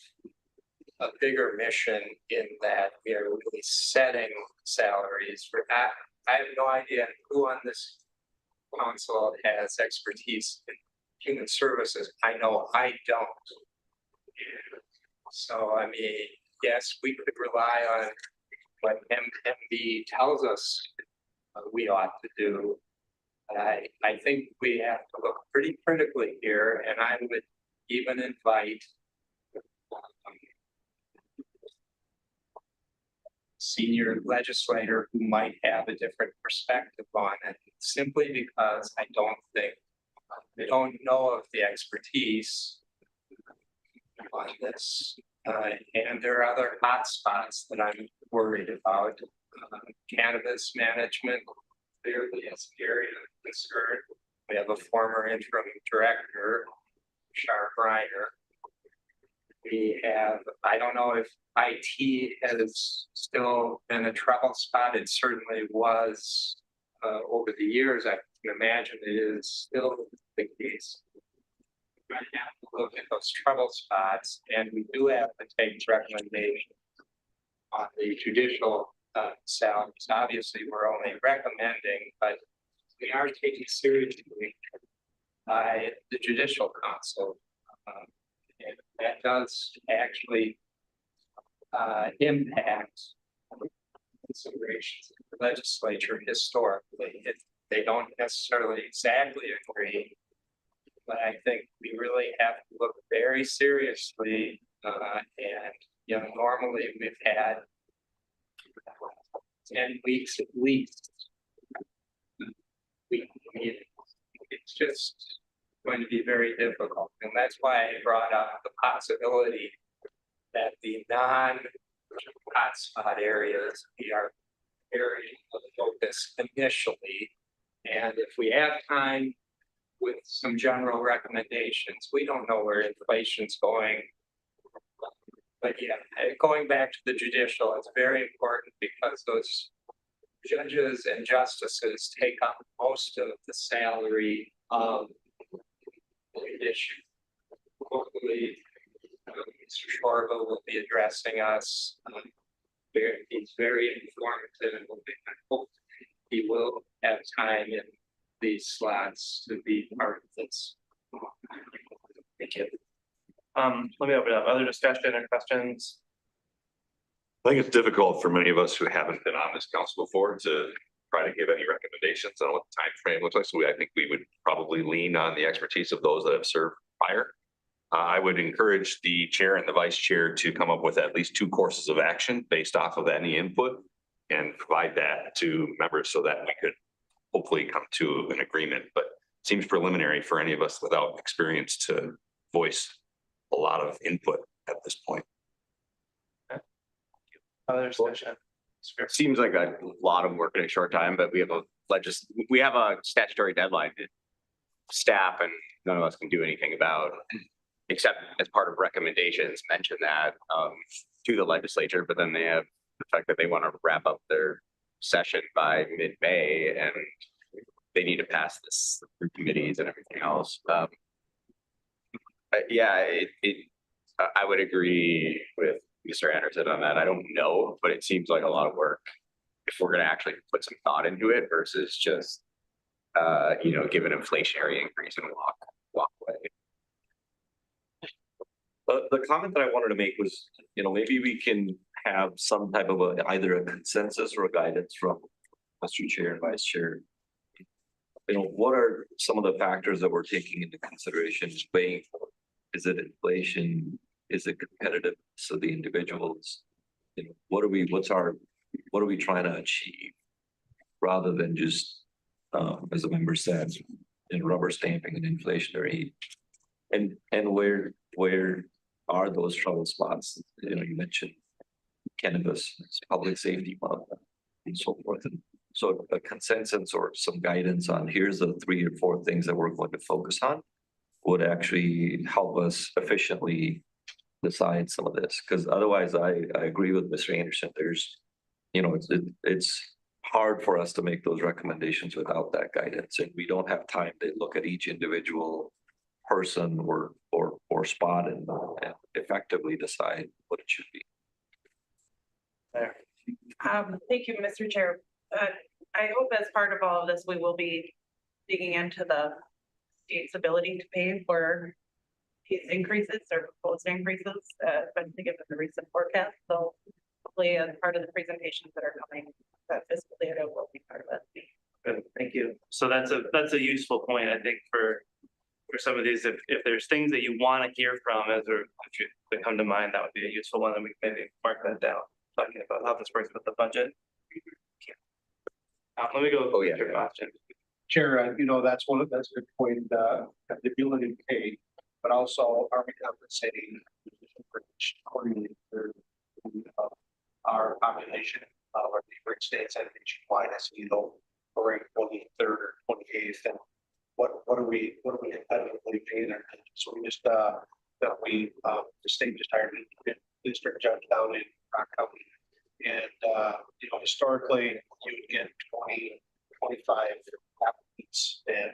a bigger mission in that we are really setting salaries for that. I have no idea who on this council has expertise in human services. I know I don't. So, I mean, yes, we could rely on what MMB tells us we ought to do. I think we have to look pretty critically here, and I would even invite senior legislator who might have a different perspective on it, simply because I don't know of the expertise on this. And there are other hot spots that I'm worried about. Cannabis management clearly is an area of concern. We have a former interim director, Shar Reiner. We have, I don't know if IT has still been a trouble spot. It certainly was over the years. I can imagine it is still the case. We're going to have to look at those trouble spots, and we do have to take recommendations on the judicial salaries. Obviously, we're only recommending, but we are taking seriously by the judicial council. And that does actually impact considerations of the legislature historically. They don't necessarily exactly agree, but I think we really have to look very seriously. And you know, normally we've had 10 weeks at least. It's just going to be very difficult, and that's why I brought up the possibility that the non-hotspot areas we are very focused initially, and if we have time with some general recommendations, we don't know where inflation's going. But yeah, going back to the judicial, it's very important because those judges and justices take up most of the salary of the issue. Hopefully, Mr. Shorba will be addressing us. He's very informative, and I hope he will have time in these slots to be part of this. Thank you. Let me open up other discussion or questions. I think it's difficult for many of us who haven't been on this council before to try to give any recommendations on what the time frame looks like. So I think we would probably lean on the expertise of those that have served prior. I would encourage the chair and the vice chair to come up with at least 2 courses of action based off of any input and provide that to members so that we could hopefully come to an agreement. But it seems preliminary for any of us without experience to voice a lot of input at this point. Other discussion? Seems like a lot of work in a short time, but we have a statutory deadline. Staff and none of us can do anything about, except as part of recommendations, mention that to the legislature, but then they have the fact that they want to wrap up their session by mid-May and they need to pass this through committees and everything else. Yeah, I would agree with Mr. Anderson on that. I don't know, but it seems like a lot of work if we're going to actually put some thought into it versus just, give an inflationary increase and walk away. The comment that I wanted to make was, maybe we can have some type of either a consensus or a guidance from Mr. Chair and Vice Chair. What are some of the factors that we're taking into consideration? Is it inflation? Is it competitiveness of the individuals? What are we trying to achieve? Rather than just, as the member said, rubber stamping and inflationary. And where are those trouble spots? You mentioned cannabis, public safety, and so forth. And so a consensus or some guidance on here's the 3 or 4 things that we're going to focus on would actually help us efficiently decide some of this. Because otherwise, I agree with Mr. Anderson. There's, it's hard for us to make those recommendations without that guidance, and we don't have time to look at each individual person or spot and effectively decide what it should be. There. Thank you, Mr. Chair. I hope as part of all of this, we will be digging into the state's ability to pay for these increases or proposed increases, especially given the recent forecast. So hopefully as part of the presentations that are coming, that fiscal data will be part of it. Good, thank you. So that's a useful point, I think, for some of these. If there's things that you want to hear from that come to mind, that would be a useful one, and we can maybe mark that down, talking about how this works with the budget. Let me go. Oh yeah, question. Chair, that's a good point, the ability to pay, but also are we compensating accordingly for our population, our neighboring states and nationwide, as we're 23rd or 28th, and what are we competitively paying our kids? So we just the state just hired a district judge down in Rock County, and historically you would get 20, 25 applicants, and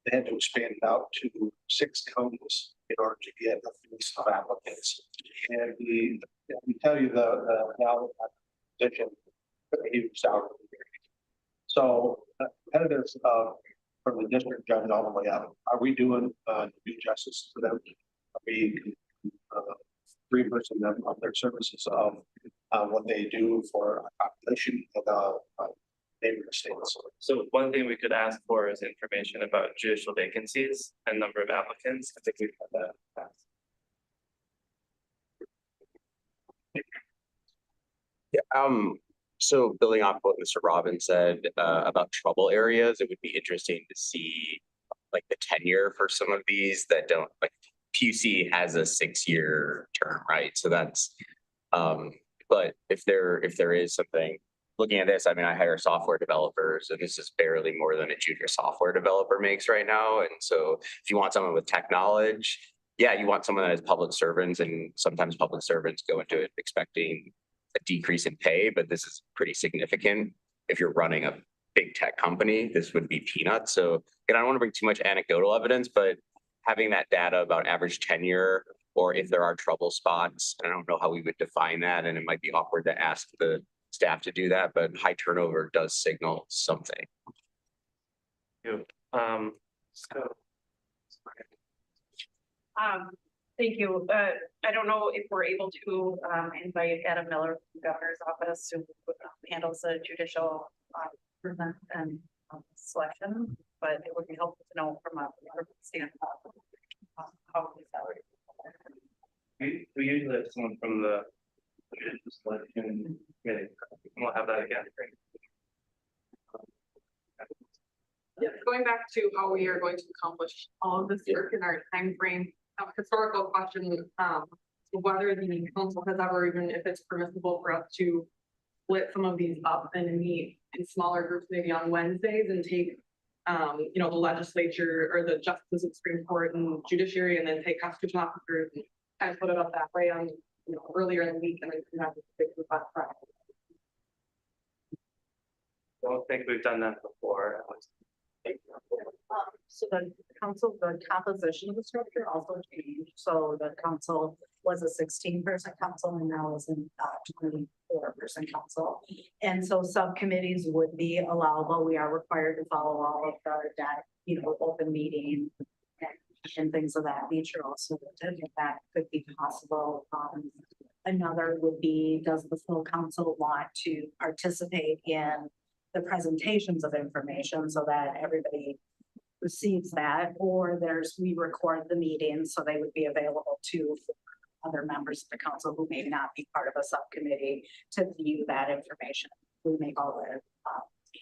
they had to expand it out to 6 counties in order to get a list of applicants. And we tell you the now position a huge salary. So competitors from the district judge all the way up, are we doing due justice to them? Are we reimbursing them of their services of what they do for a population of neighboring states? So one thing we could ask for is information about judicial vacancies and number of applicants. I think we've had that passed. Yeah, so building off what Mr. Robbins said about trouble areas, it would be interesting to see like the tenure for some of these that don't, like PUC has a 6-year term, right? So that's, but if there is something, looking at this, I mean, I hire software developers, and this is barely more than a junior software developer makes right now. And so if you want someone with tech knowledge, yeah, you want someone that is public servants, and sometimes public servants go into it expecting a decrease in pay, but this is pretty significant. If you're running a big tech company, this would be peanuts. So again, I don't want to bring too much anecdotal evidence, but having that data about average tenure, or if there are trouble spots, I don't know how we would define that, and it might be awkward to ask the staff to do that, but high turnover does signal something. Let's go. Thank you. I don't know if we're able to invite Adam Miller from the governor's office who handles the judicial recruitment and selection, but it would be helpful to know from a standpoint how the salary. We usually have someone from the selection committee. We'll have that again. Yeah, going back to how we are going to accomplish all of this work in our time frame. Historical question, whether the council has ever, even if it's permissible for us to split some of these up and meet in smaller groups, maybe on Wednesdays and take, you know, the legislature or the justices of Supreme Court and judiciary, and then take constitutional officers and kind of put it up that way on, you know, earlier in the week, and then we have a big group on Friday. I don't think we've done that before. So the council, the composition of the structure also changed. So the council was a 16-person council and now is a 24-person council. And so subcommittees would be allowable. We are required to follow all of the, you know, open meeting and things of that nature also. If that could be possible. Another would be, does the full council want to participate in the presentations of information so that everybody receives that, or we record the meeting so they would be available to other members of the council who may not be part of a subcommittee to view that information. We make all the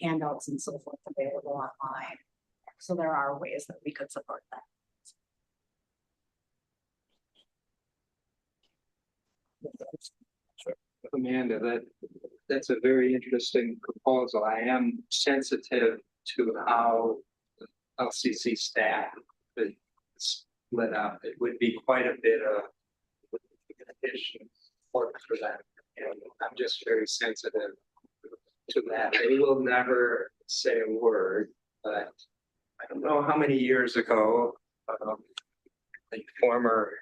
handouts and so forth available online. So there are ways that we could support that. Amanda, that's a very interesting proposal. I am sensitive to how LCC staff is split up. It would be quite a bit of additional support for that. And I'm just very sensitive to that. They will never say a word, but I don't know how many years ago, the former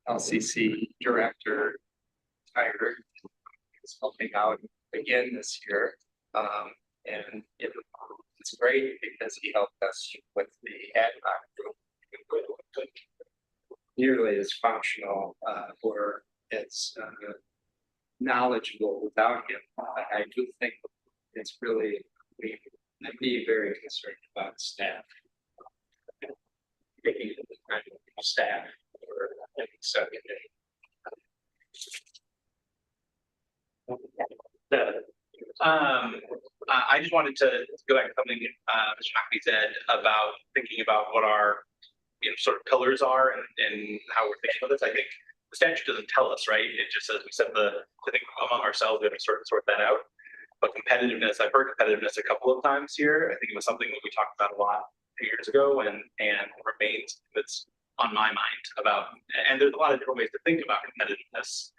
LCC director retired, is helping out again this year. And it's great because he helped us with the ad hoc group. Nearly as functional or as knowledgeable without him. I do think it's really, I'd be very concerned about staff. Making it the kind of staff or any subcommittee. I just wanted to go back to something Mr. Hockney said about thinking about what our, you know, sort of pillars are and how we're thinking about this. I think the statute doesn't tell us, right? It just says we set I think among ourselves, we have to sort that out. But competitiveness, I've heard competitiveness a couple of times here. I think it was something that we talked about a lot 2 years ago and remains that's on my mind about, and there's a lot of different ways to think about competitiveness.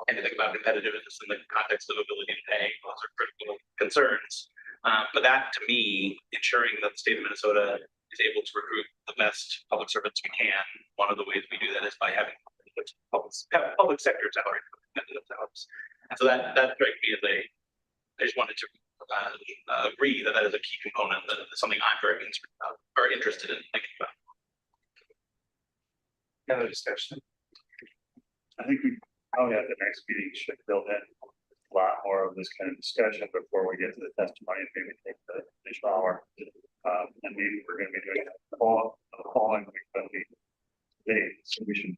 And to think about competitiveness in the context of ability to pay, those are critical concerns. But that, to me, ensuring that the state of Minnesota is able to recruit the best public servants we can, one of the ways we do that is by having public sector salary competitive salaries. And so that strikes me as I just wanted to agree that is a key component, that is something I'm very concerned about or interested in thinking about. Another discussion. I think we probably at the next meeting should build in a lot more of this kind of discussion before we get to the testimony and maybe take the additional hour. And maybe we're going to be doing the following week, but today, so we should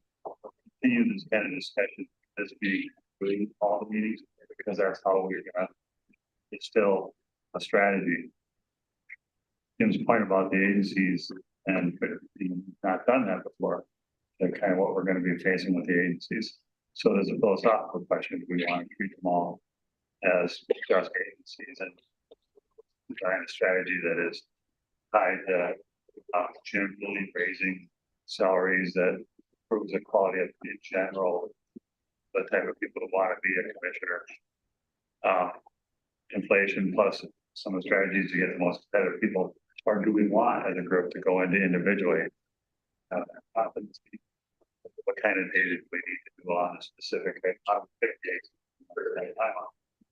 continue this kind of discussion, this meeting, including all the meetings, because that's how we're going to, it's still a strategy. Tim's point about the agencies and not done that before, that's kind of what we're going to be facing with the agencies. So there's a philosophical question: do we want to treat them all as just agencies and trying a strategy that is tied to generally raising salaries that improves the quality of in general, the type of people who want to be a commissioner, inflation plus some of the strategies to get the most competitive people, or do we want as a group to go into individually what kind of data do we need to do on a specific time?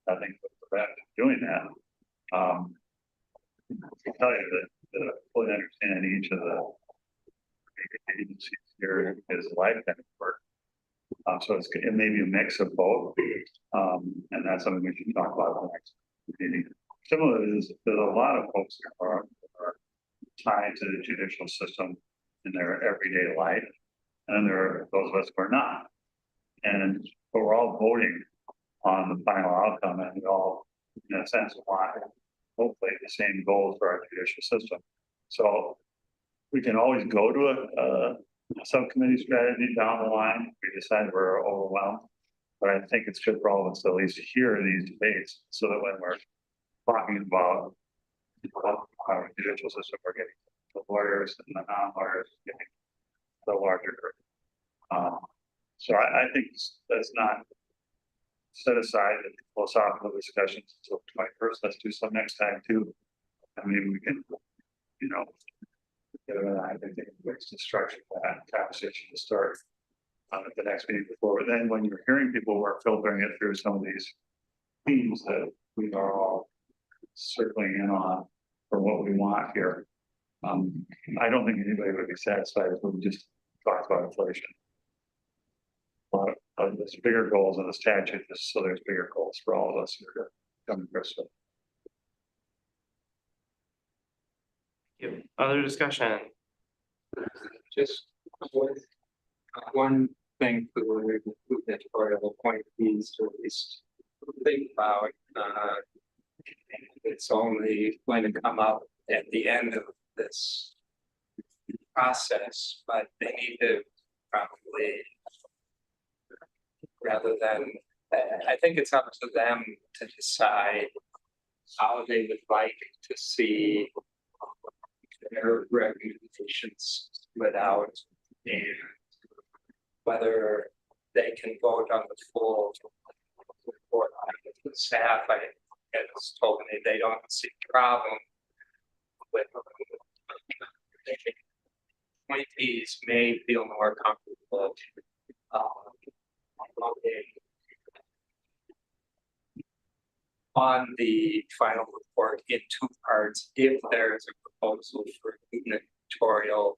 I think we're doing that. I can tell you that I fully understand each of the is lifetime work. So it may be a mix of both. And that's something we should talk about in the next meeting. Similarly, there's a lot of folks that are tied to the judicial system in their everyday life. And there are those of us who are not. But we're all voting on the final outcome, and we all, in a sense, want hopefully the same goals for our judicial system. So we can always go to a subcommittee strategy down the line. We decide we're overwhelmed, but I think it's good for all of us to at least hear these debates, so that when we're talking about our judicial system, we're getting the lawyers and the non-lawyers getting the larger group. So I think that's not set aside the philosophical discussions until 21st. Let's do some next time too. I mean, we can, I think it's the structure of that conversation to start at the next meeting before. But then when you're hearing people, we're filtering it through some of these themes that we are all circling in on for what we want here. I don't think anybody would be satisfied if we just talked about inflation. But there's bigger goals in the statute, just so there's bigger goals for all of us here to come to grips with. Other discussion? Just one thing for the editorial appointees to at least think about. It's only going to come up at the end of this process, but they need to probably, rather than, I think it's up to them to decide how they would like to see their recommendations split out, and whether they can vote on the full report. The staff has told me they don't see a problem with appointees may feel more comfortable on the final report in two parts if there's a proposal for gubernatorial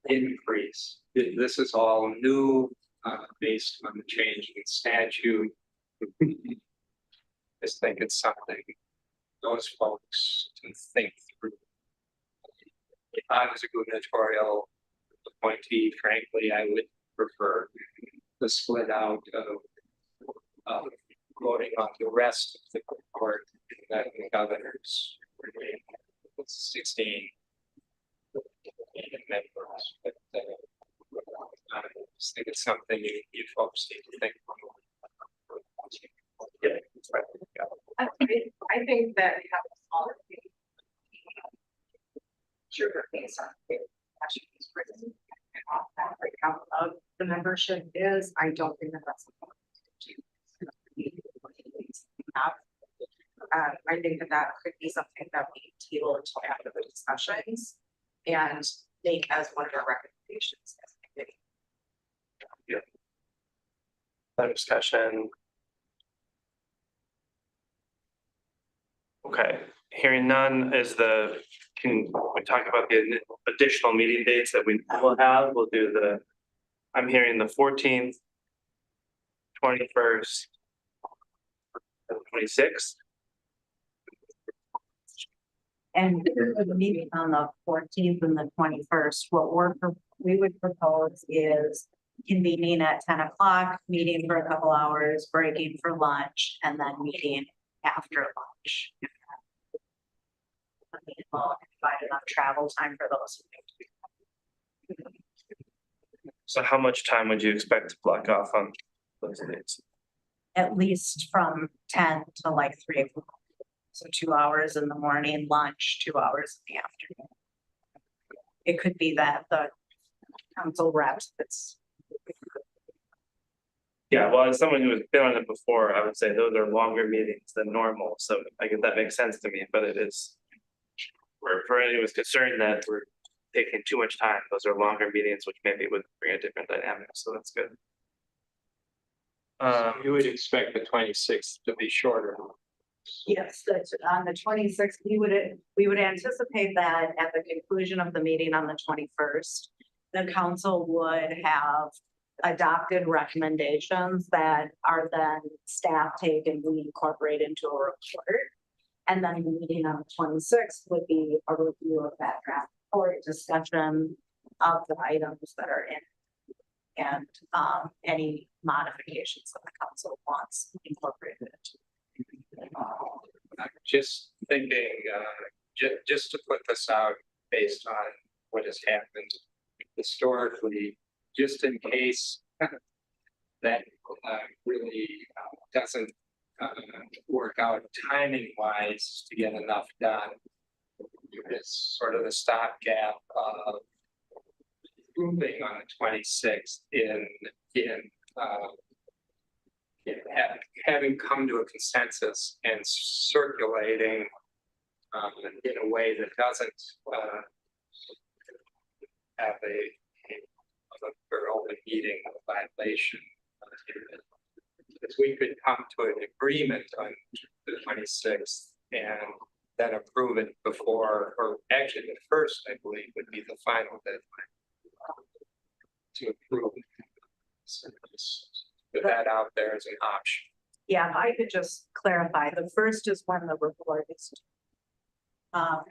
increase. This is all new based on the change in statute. I just think it's something those folks can think through. If I was a gubernatorial appointee, frankly, I would prefer the split out of voting on the rest of the report that the governor's 16 members. But I just think it's something you folks need to think about. I think that we have a smaller team. Sure, based on the questions written off that breakout of the membership is, I don't think that that's I think that could be something that we table until after the discussions and make as one of our recommendations as a committee. Yeah. That discussion. Okay, hearing none, can we talk about the additional meeting dates that we will have? We'll do I'm hearing the 14th, 21st, and 26th. And the meeting on the 14th and the 21st, we would propose is convening at 10 o'clock, meeting for a couple hours, breaking for lunch, and then meeting after lunch. Well, provide enough travel time for those. So how much time would you expect to block off on those dates? At least from 10 to like 3 o'clock. So 2 hours in the morning, lunch, 2 hours in the afternoon. It could be that the council reps, Yeah, well, as someone who has been on it before, I would say those are longer meetings than normal. So I guess that makes sense to me, but it is. For anyone who's concerned that we're taking too much time, those are longer meetings, which maybe would bring a different dynamic. So that's good. You would expect the 26th to be shorter. yes, that's on the 26th, we would anticipate that at the conclusion of the meeting on the 21st, the council would have adopted recommendations that are then staff take and we incorporate into a report. And then the meeting on the 26th would be a review of that draft report, discussion of the items that are in. And any modifications that the council wants incorporated into. Just thinking, just to put this out based on what has happened historically, just in case that really doesn't work out timing wise to get enough done. It's sort of the stopgap of moving on the 26th in having come to a consensus and circulating in a way that doesn't have a open meeting violation. Because we could come to an agreement on the 26th and then approve it before, or actually the first, I believe, would be the final deadline to approve. So just put that out there as an option. Yeah, if I could just clarify, the first is when the report is due.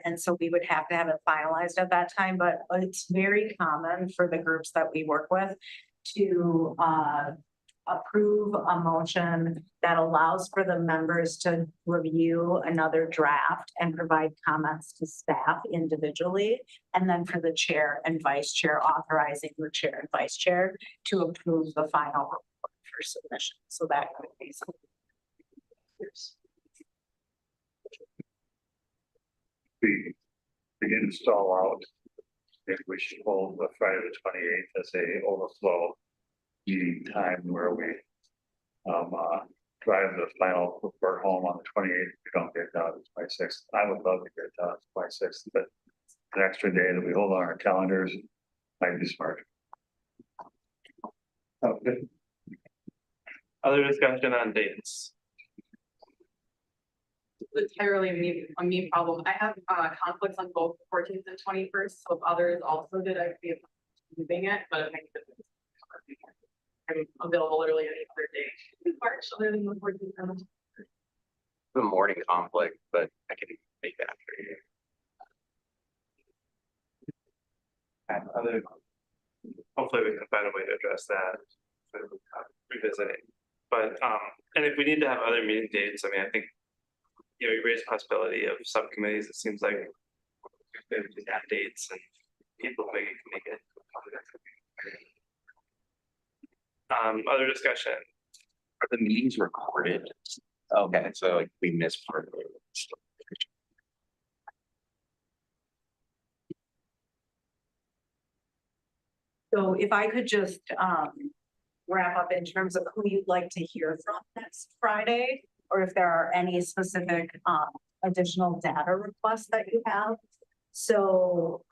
And so we would have to have it finalized at that time, but it's very common for the groups that we work with to approve a motion that allows for the members to review another draft and provide comments to staff individually. And then for the chair and vice chair, authorizing the chair and vice chair to approve the final report for submission. So that could be something. We begin to stall out. Maybe we should hold the Friday the 28th as a overflow meeting time where we drive the final report home on the 28th. We don't get it done the 26th. I would love to get it done the 26th, but an extra day that we hold on our calendars might be smart. Okay. Other discussion on dates? Entirely a me problem. I have conflicts on both the 14th and 21st, so if others also did, I'd be moving it, but I'm available literally any other day in March other than the 14th. and the 21st. The morning conflict, but I can make that for you. And other, hopefully we can find a way to address that, revisit it. But, and if we need to have other meeting dates, I mean, I think, you know, you raise the possibility of subcommittees. It seems like they have dates and people maybe can make it. Other discussion. Are the meetings recorded? Okay, so like we missed part of it. So if I could just wrap up in terms of who you'd like to hear from next Friday, or if there are any specific additional data requests that you have. So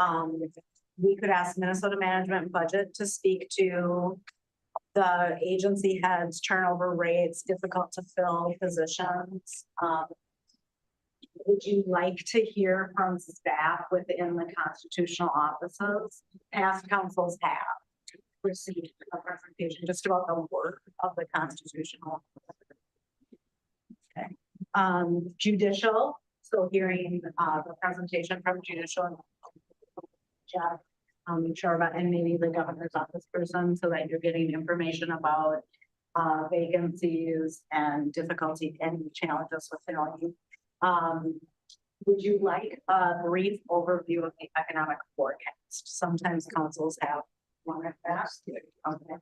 we could ask Minnesota Management and Budget to speak to the agency heads, turnover rates, difficult to fill positions. Would you like to hear from staff within the constitutional offices? Past councils have received a presentation just about the work of the constitutional. Okay. Judicial, so hearing the presentation from judicial and Jeff, sure about, and maybe the governor's office person, so that you're getting information about vacancies and difficulty and challenges with filling. Would you like a brief overview of the economic forecast? Sometimes councils have one of that. Okay.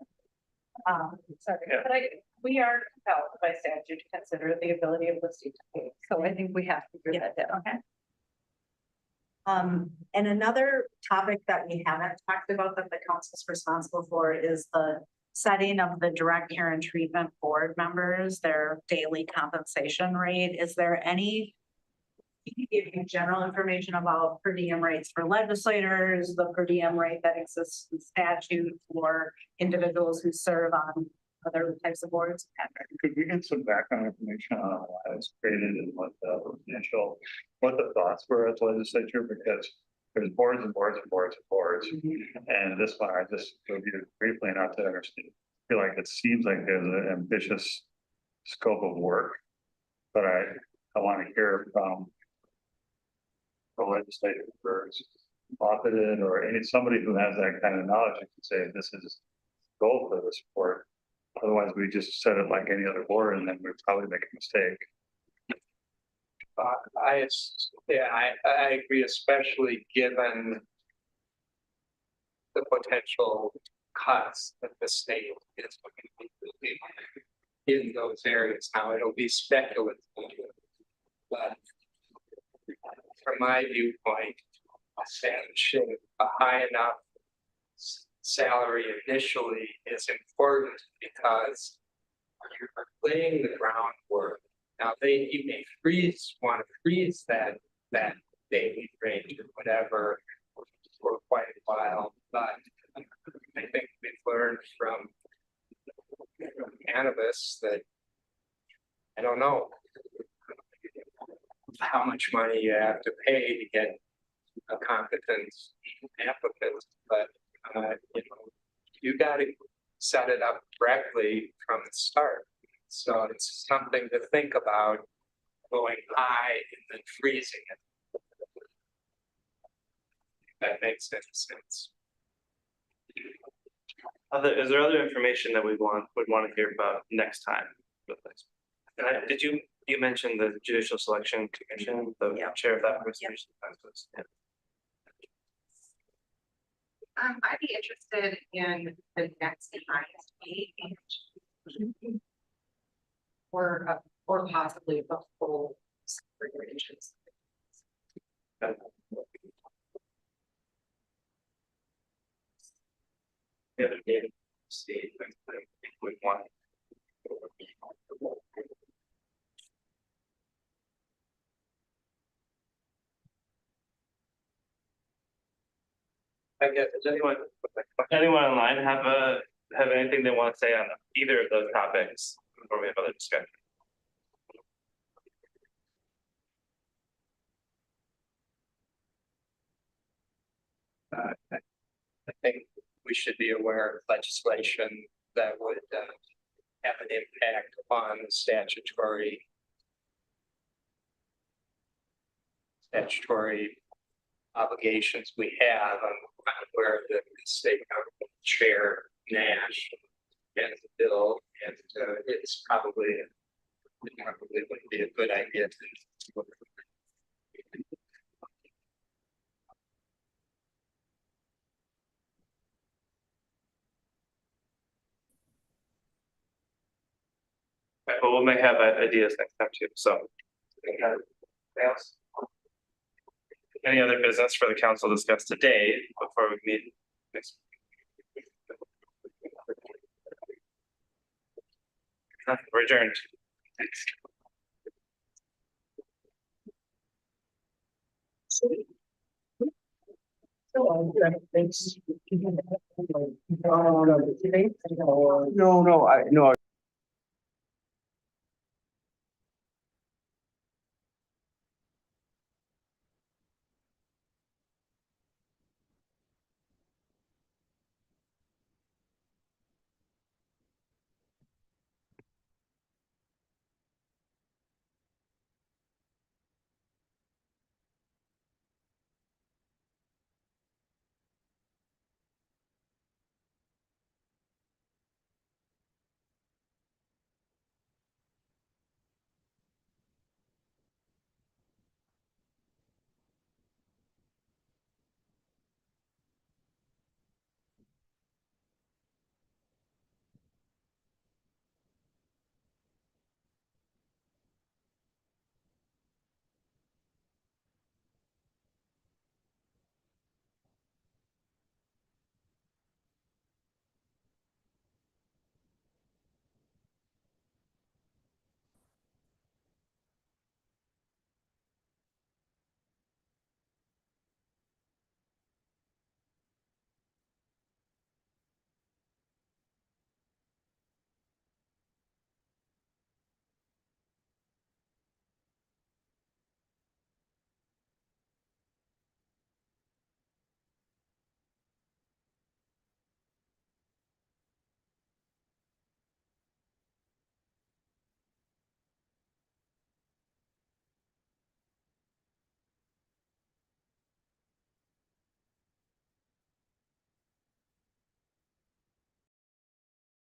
Sorry, but we are compelled by statute to consider the ability of the state to pay, so I think we have to do that. Okay. And another topic that we haven't talked about that the council is responsible for is the setting of the direct care and treatment board members, their daily compensation rate. Is there any, give you general information about per diem rates for legislators, the per diem rate that exists in statute for individuals who serve on other types of boards? Could we get some background information on why it was created and what the initial, what the thoughts were at the legislature? Because there's boards and boards and boards and boards. And this one, I just reviewed briefly enough to understand, feel like it seems like there's an ambitious scope of work. But I want to hear from the legislative or audited or somebody who has that kind of knowledge and can say this is goal for the support. Otherwise, we just set it like any other board and then we probably make a mistake. I agree, especially given the potential cuts that the state is going to be in those areas. Now, it'll be speculative, but from my viewpoint, establishing a high enough salary initially is important because you're laying the groundwork. Now, you may want to freeze that daily rate or whatever for quite a while, but I think we've learned from cannabis that I don't know how much money you have to pay to get a competent applicant, but you got to set it up correctly from the start. So it's something to think about, going high and then freezing it. That makes sense. Is there other information that would want to hear about next time with this? Did you mention the Judicial Selection Commission, the chair of that organization? Yeah. I'd be interested in the next ISP or possibly the full regulations. The other day, state, I think we want. I guess, does anyone online have anything they want to say on either of those topics before we have other discussion? I think we should be aware of legislation that would have an impact upon the statutory obligations we have. I'm aware that the state government chair Nash has a bill, and it's probably would be a good idea to look at. Right, but we may have ideas next time too, so. Any other business for the council discussed today before we meet next? We're adjourned. No,